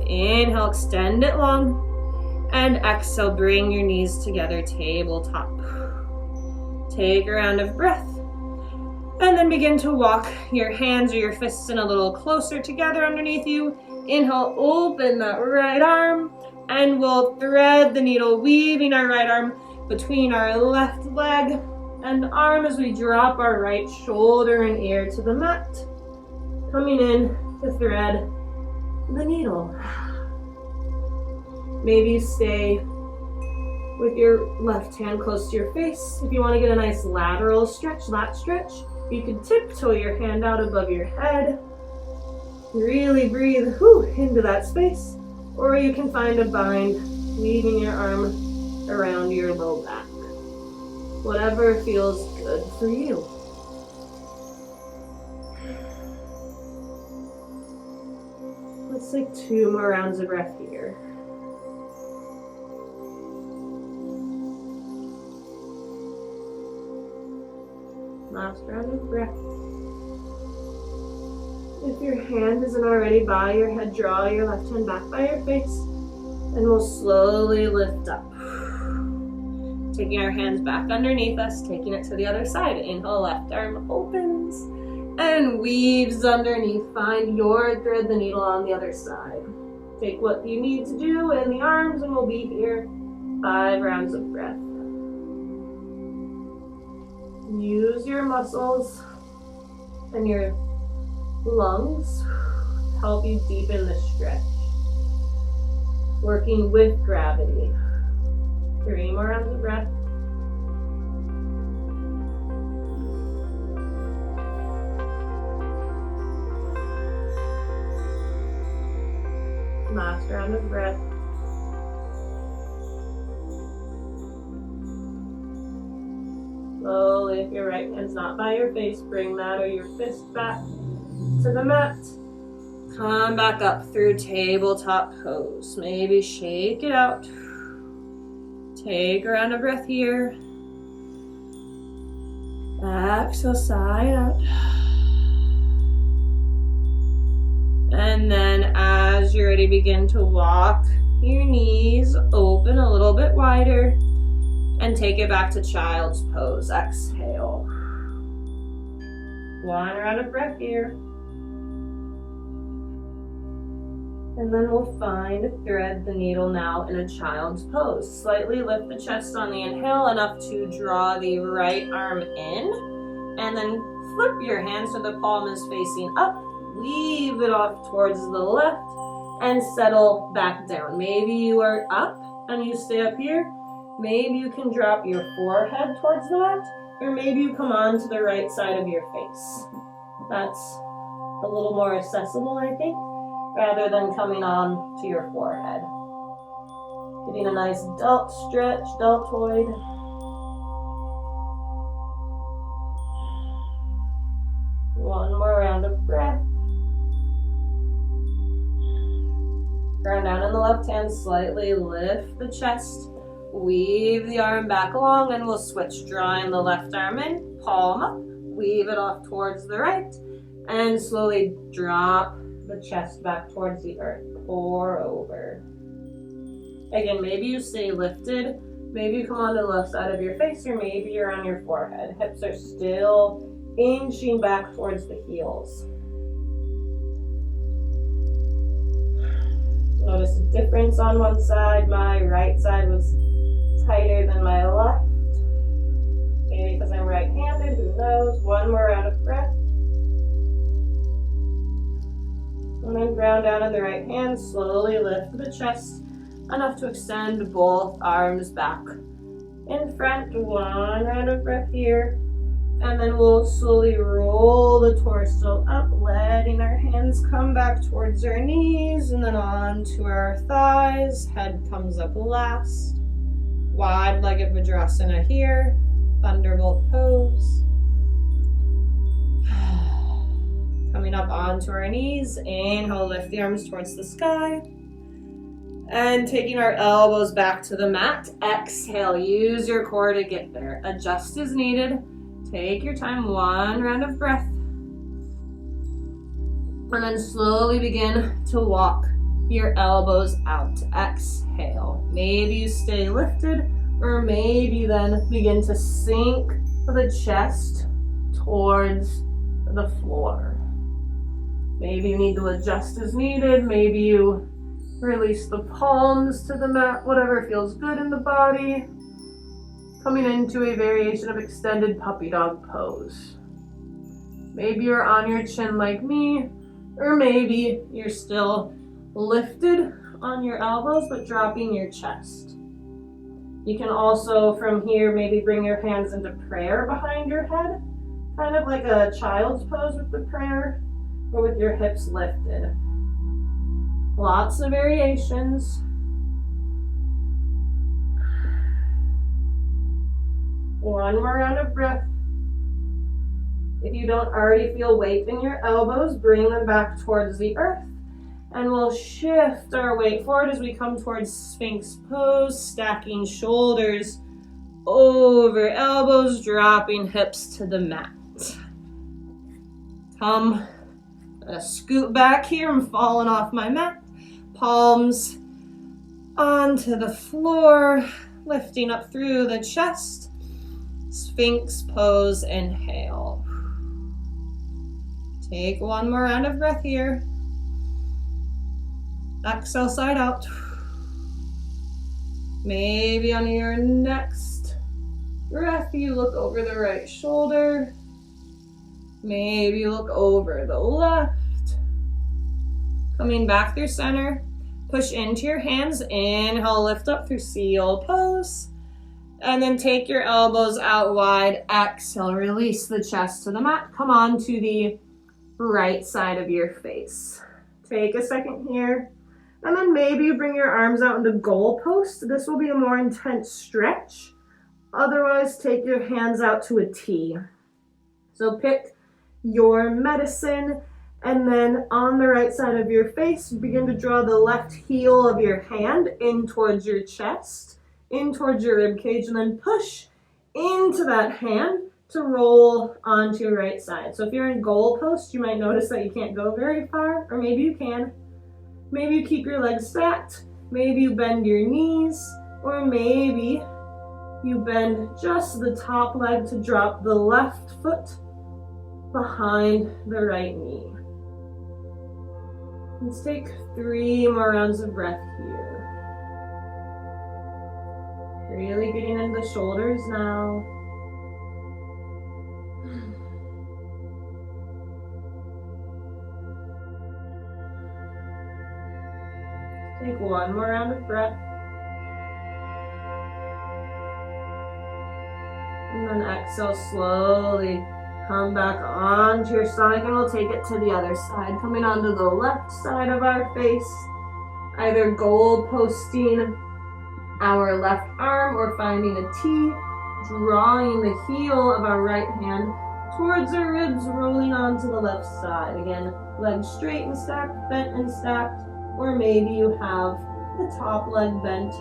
Inhale, extend it long. And exhale, bring your knees together, tabletop. Take a round of breath. And then begin to walk your hands or your fists in a little closer together underneath you. Inhale, open that right arm. And we'll thread the needle, weaving our right arm between our left leg and arm as we drop our right shoulder and ear to the mat. Coming in to thread the needle. Maybe you stay with your left hand close to your face. If you want to get a nice lateral stretch, lat stretch, you can tiptoe your hand out above your head. Really breathe into that space. Or you can find a bind, weaving your arm around your low back. Whatever feels good for you. Let's take 2 more rounds of breath here. Last round of breath. If your hand isn't already by your head, draw your left hand back by your face, and we'll slowly lift up. Taking our hands back underneath us, taking it to the other side. Inhale, left arm opens and weaves underneath. Find your thread the needle on the other side. Take what you need to do in the arms, and we'll be here 5 rounds of breath. Use your muscles and your lungs to help you deepen the stretch. Working with gravity. 3 more rounds of breath. Last round of breath. Slowly, if your right hand's not by your face, bring that or your fist back to the mat. Come back up through tabletop pose. Maybe shake it out. Take a round of breath here. Exhale, side out. And then as you're ready, begin to walk your knees open a little bit wider and take it back to child's pose. Exhale. One round of breath here. And then we'll thread the needle now in a child's pose. Slightly lift the chest on the inhale enough to draw the right arm in. And then flip your hands so the palm is facing up. Weave it off towards the left and settle back down. Maybe you are up and you stay up here. Maybe you can drop your forehead towards the left, or maybe you come on to the right side of your face. That's a little more accessible, I think, rather than coming on to your forehead. Getting a nice delt stretch, deltoid. One more round of breath. Ground down in the left hand, slightly lift the chest. Weave the arm back along and we'll switch, drawing the left arm in, palm up, weave it off towards the right, and slowly drop the chest back towards the earth. Pour over. Again, maybe you stay lifted, maybe you come on to the left side of your face, or maybe you're on your forehead. Hips are still inching back towards the heels. Notice a difference on one side. My right side was tighter than my left. Maybe because I'm right-handed, who knows? One more round of breath. And then ground down in the right hand, slowly lift the chest enough to extend both arms back in front. One round of breath here. And then we'll slowly roll the torso up, letting our hands come back towards our knees and then on to our thighs. Head comes up last. Wide-legged Vajrasana here. Thunderbolt pose. Coming up onto our knees. Inhale, lift the arms towards the sky. And taking our elbows back to the mat. Exhale, use your core to get there. Adjust as needed. Take your time, one round of breath. And then slowly begin to walk your elbows out. Exhale. Maybe you stay lifted, or maybe then begin to sink the chest towards the floor. Maybe you need to adjust as needed. Maybe you release the palms to the mat, whatever feels good in the body. Coming into a variation of extended puppy dog pose. Maybe you're on your chin like me, or maybe you're still lifted on your elbows but dropping your chest. You can also from here maybe bring your hands into prayer behind your head, kind of like a child's pose with the prayer, or with your hips lifted. Lots of variations. One more round of breath. If you don't already feel weight in your elbows, bring them back towards the earth. And we'll shift our weight forward as we come towards Sphinx pose, stacking shoulders over elbows, dropping hips to the mat. I'm gonna scoot back here. I'm falling off my mat. Palms onto the floor, lifting up through the chest. Sphinx pose, inhale. Take one more round of breath here. Exhale, side out. Maybe on your next breath, you look over the right shoulder. Maybe you look over the left. Coming back through center. Push into your hands. Inhale, lift up through seal pose. And then take your elbows out wide. Exhale, release the chest to the mat. Come on to the right side of your face. Take a second here. And then maybe you bring your arms out into goalpost. This will be a more intense stretch. Otherwise, take your hands out to a T. So pick your medicine. And then on the right side of your face, begin to draw the left heel of your hand in towards your chest, in towards your rib cage, and then push into that hand to roll onto your right side. So if you're in goal post, you might notice that you can't go very far, or maybe you can. Maybe you keep your legs stacked, maybe you bend your knees, or maybe you bend just the top leg to drop the left foot behind the right knee. Let's take 3 more rounds of breath here. Really getting into the shoulders now. Take 1 more round of breath. And then exhale, slowly come back onto your stomach, and we'll take it to the other side, coming onto the left side of our face, either goal posting our left arm or finding a T, drawing the heel of our right hand towards our ribs, rolling onto the left side. Again, legs straight and stacked, bent and stacked, or maybe you have the top leg bent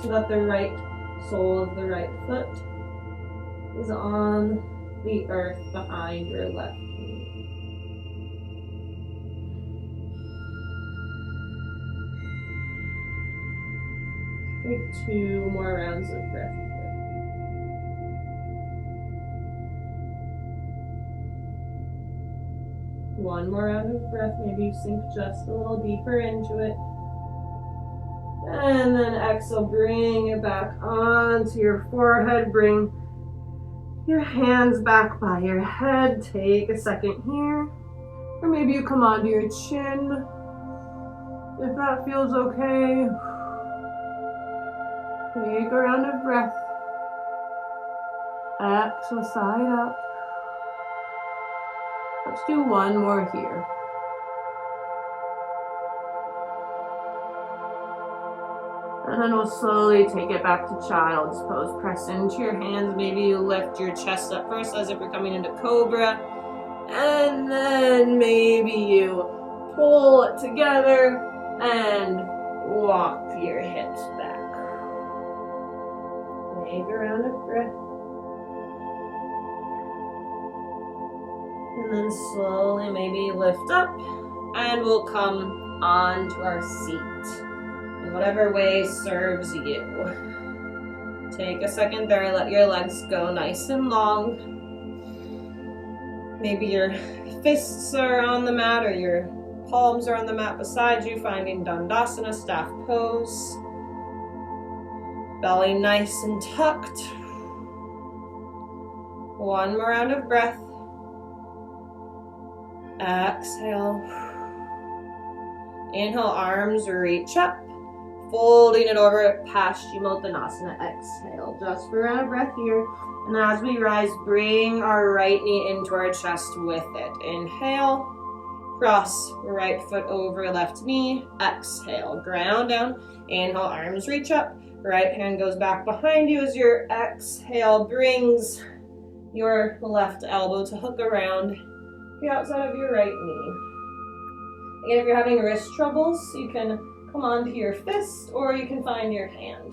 so that the right sole of the right foot is on the earth behind your left knee. Take 2 more rounds of breath here. One more round of breath. Maybe you sink just a little deeper into it. And then exhale, bring it back onto your forehead. Bring your hands back by your head. Take a second here. Or maybe you come onto your chin, if that feels okay. Take a round of breath. Exhale, side up. Let's do 1 more here. And then we'll slowly take it back to child's pose. Press into your hands. Maybe you lift your chest up first as if you're coming into cobra. And then maybe you pull it together and walk your hips back. Take a round of breath. And then slowly maybe lift up, and we'll come onto our seat in whatever way serves you. Take a second there, let your legs go nice and long. Maybe your fists are on the mat or your palms are on the mat beside you, finding Dandasana, staff pose. Belly nice and tucked. 1 more round of breath. Exhale. Inhale, arms reach up, folding it over, Paschimottanasana. Exhale, just for a round of breath here. And as we rise, bring our right knee into our chest with it. Inhale, cross right foot over left knee. Exhale, ground down. Inhale, arms reach up. Right hand goes back behind you as your exhale brings your left elbow to hook around the outside of your right knee. Again, if you're having wrist troubles, you can come onto your fist, or you can find your hand.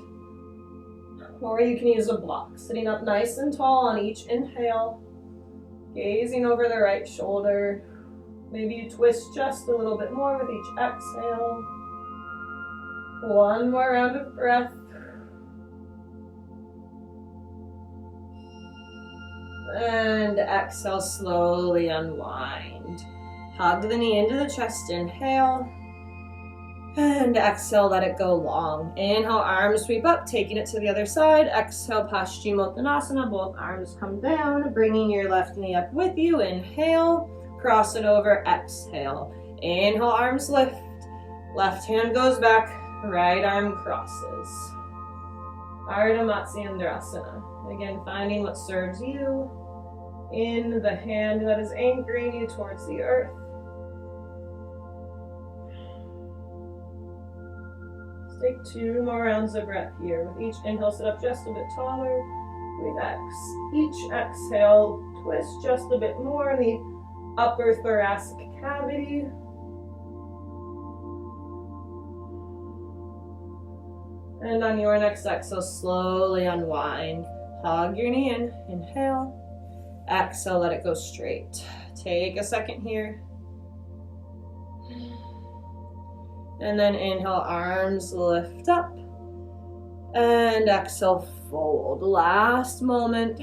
Or you can use a block, sitting up nice and tall on each inhale, gazing over the right shoulder. Maybe you twist just a little bit more with each exhale. 1 more round of breath. And exhale, slowly unwind. Hug the knee into the chest, inhale. And exhale, let it go long. Inhale, arms sweep up, taking it to the other side. Exhale, Paschimottanasana, both arms come down, bringing your left knee up with you. Inhale, cross it over, exhale. Inhale, arms lift. Left hand goes back, right arm crosses. Ardha Matsyendrasana. Again, finding what serves you in the hand that is anchoring you towards the earth. Let's take 2 more rounds of breath here. With each inhale, sit up just a bit taller. With each exhale, twist just a bit more in the upper thoracic cavity. And on your next exhale, slowly unwind. Hug your knee in. Inhale. Exhale, let it go straight. Take a second here. And then inhale, arms lift up. And exhale, fold. Last moment.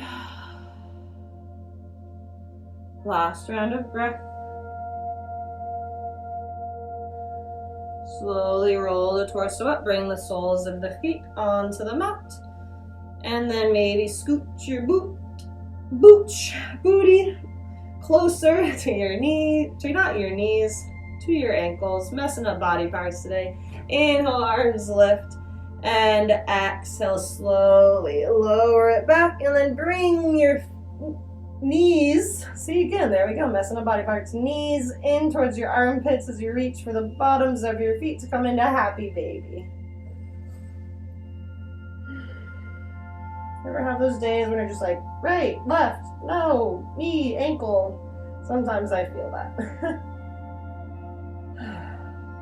Last round of breath. Slowly roll the torso up. Bring the soles of the feet onto the mat. And then maybe scoot your booty closer to your knee, not your knees, to your ankles. Messing up body parts today. Inhale, arms lift. And exhale, slowly lower it back. And then bring your knees, see again, there we go, messing up body parts. Knees in towards your armpits as you reach for the bottoms of your feet to come into happy baby. Ever have those days when you're just like, right, left, no, knee, ankle? Sometimes I feel that.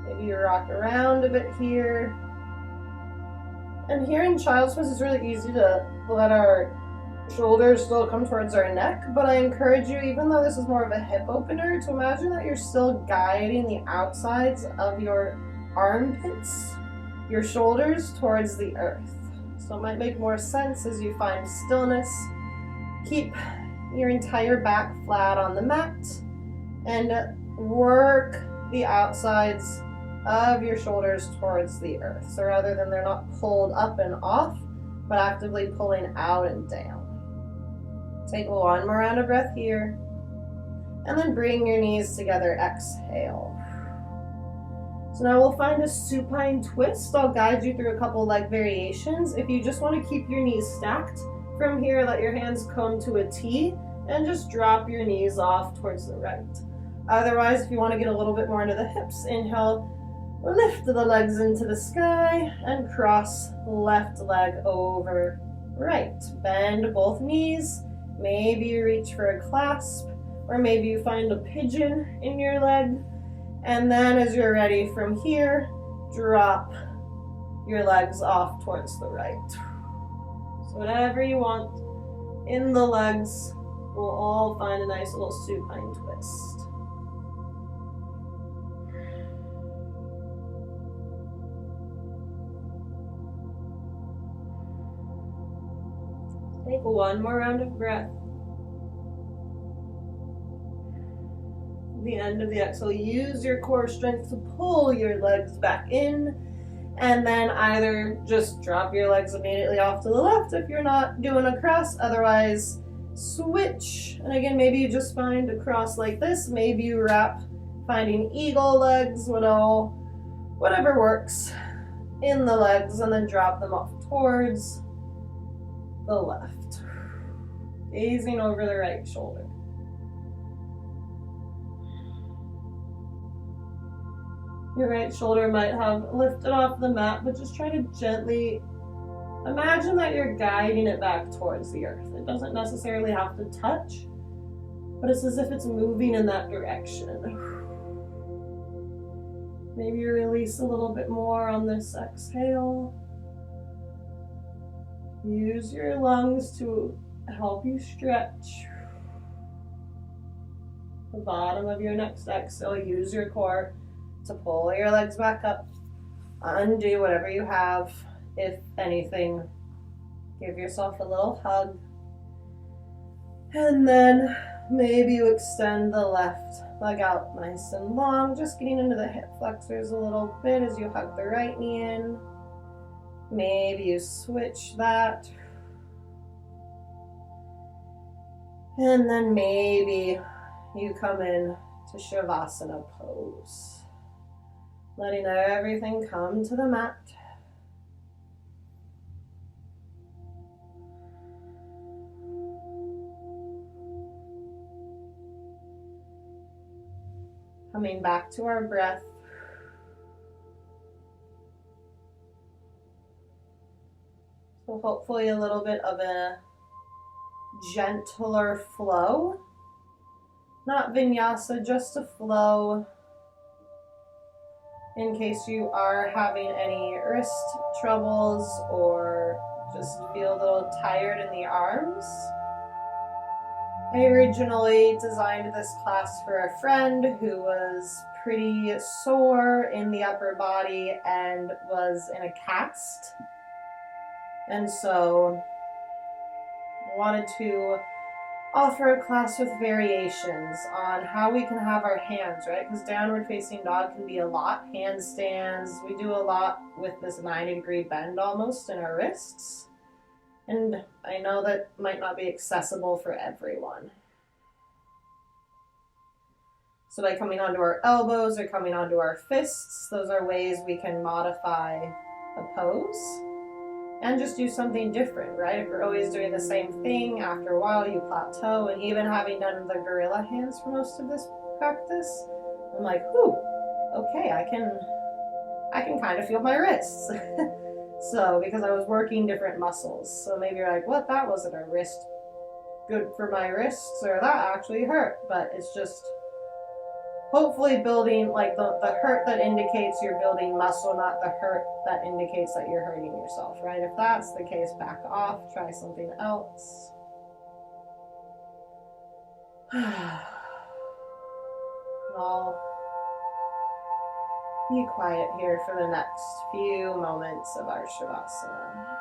Maybe you rock around a bit here. And here in child's pose, it's really easy to let our shoulders still come towards our neck, but I encourage you, even though this is more of a hip opener, to imagine that you're still guiding the outsides of your armpits, your shoulders towards the earth. So it might make more sense as you find stillness. Keep your entire back flat on the mat and work the outsides of your shoulders towards the earth. So rather than they're not pulled up and off, but actively pulling out and down. Take one more round of breath here. And then bring your knees together, exhale. So now we'll find a supine twist. I'll guide you through a couple leg variations. If you just want to keep your knees stacked, from here let your hands come to a T and just drop your knees off towards the right. Otherwise, if you want to get a little bit more into the hips, inhale, lift the legs into the sky and cross left leg over right. Bend both knees. Maybe you reach for a clasp, or maybe you find a pigeon in your leg. And then as you're ready from here, drop your legs off towards the right. So whatever you want in the legs, we'll all find a nice little supine twist. Take one more round of breath. The end of the exhale, use your core strength to pull your legs back in, and then either just drop your legs immediately off to the left if you're not doing a cross, otherwise switch. And again, maybe you just find a cross like this, maybe you wrap, finding eagle legs, whatever works in the legs, and then drop them off towards the left, gazing over the right shoulder. Your right shoulder might have lifted off the mat, but just try to gently imagine that you're guiding it back towards the earth. It doesn't necessarily have to touch, but it's as if it's moving in that direction. Maybe you release a little bit more on this exhale. Use your lungs to help you stretch. The bottom of your next exhale, use your core to pull your legs back up. Undo whatever you have. If anything, give yourself a little hug. And then maybe you extend the left leg out nice and long, just getting into the hip flexors a little bit as you hug the right knee in. Maybe you switch that. And then maybe you come in to Shavasana pose. Letting everything come to the mat. Coming back to our breath. So hopefully a little bit of a gentler flow. Not vinyasa, just a flow. In case you are having any wrist troubles or just feel a little tired in the arms. I originally designed this class for a friend who was pretty sore in the upper body and was in a cast. And so I wanted to offer a class with variations on how we can have our hands, right? Because downward facing dog can be a lot. Handstands, we do a lot with this 90-degree bend almost in our wrists. And I know that might not be accessible for everyone. So by coming onto our elbows or coming onto our fists, those are ways we can modify a pose and just do something different, right? If you're always doing the same thing, after a while you plateau. And even having done the gorilla hands for most of this practice, I'm like, whew, okay, I can kind of feel my wrists. So, because I was working different muscles. So maybe you're like, what, that wasn't a wrist good for my wrists, or that actually hurt. But it's just hopefully building, like the hurt that indicates you're building muscle, not the hurt that indicates that you're hurting yourself, right? If that's the case, back off, try something else. I'll be quiet here for the next few moments of our Shavasana.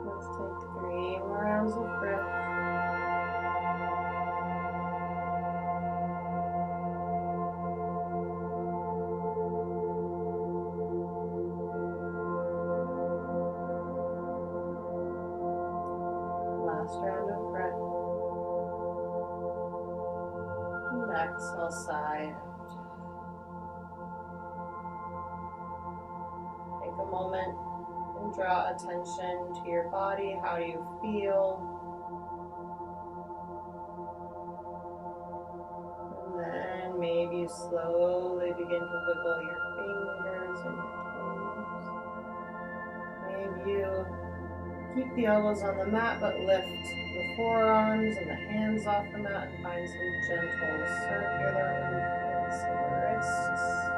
Let's take 3 more rounds of breath. Last round of breath. And exhale, sigh. Take a moment and draw attention to your body. How do you feel? And then maybe you slowly begin to wiggle your fingers and your toes. Maybe you keep the elbows on the mat, but lift the forearms and the hands off the mat and find some gentle circular movements of the wrists.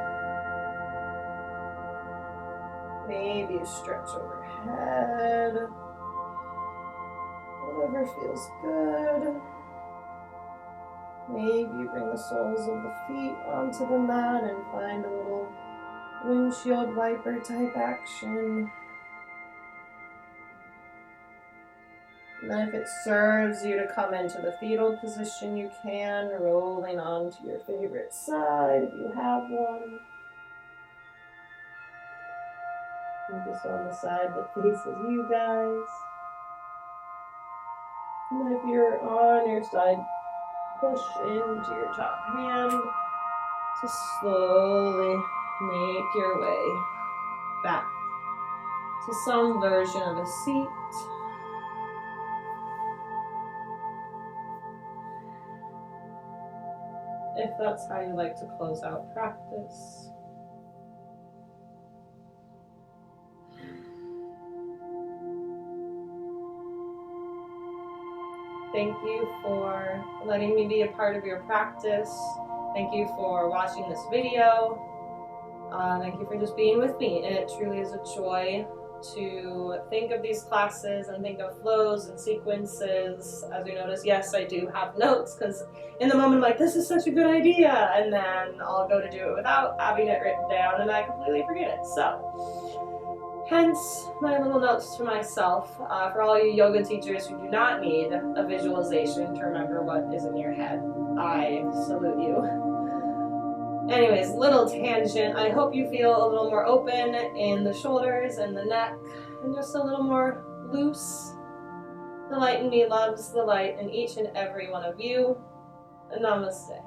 Maybe you stretch overhead. Whatever feels good. Maybe you bring the soles of the feet onto the mat and find a little windshield wiper type action. And then if it serves you to come into the fetal position, you can, rolling onto your favorite side if you have one. Focus on the side that faces you guys. And then if you're on your side, push into your top hand to slowly make your way back to some version of a seat. If that's how you like to close out practice. Thank you for letting me be a part of your practice. Thank you for watching this video. Thank you for just being with me. It truly is a joy to think of these classes and think of flows and sequences. As we notice, yes, I do have notes because in the moment I'm like, this is such a good idea, and then I'll go to do it without having it written down and I completely forget it. So Hence, my little notes to myself, for all you yoga teachers who do not need a visualization to remember what is in your head. I salute you. Anyways, little tangent. I hope you feel a little more open in the shoulders and the neck, and just a little more loose. The light in me loves the light in each and every one of you. Namaste.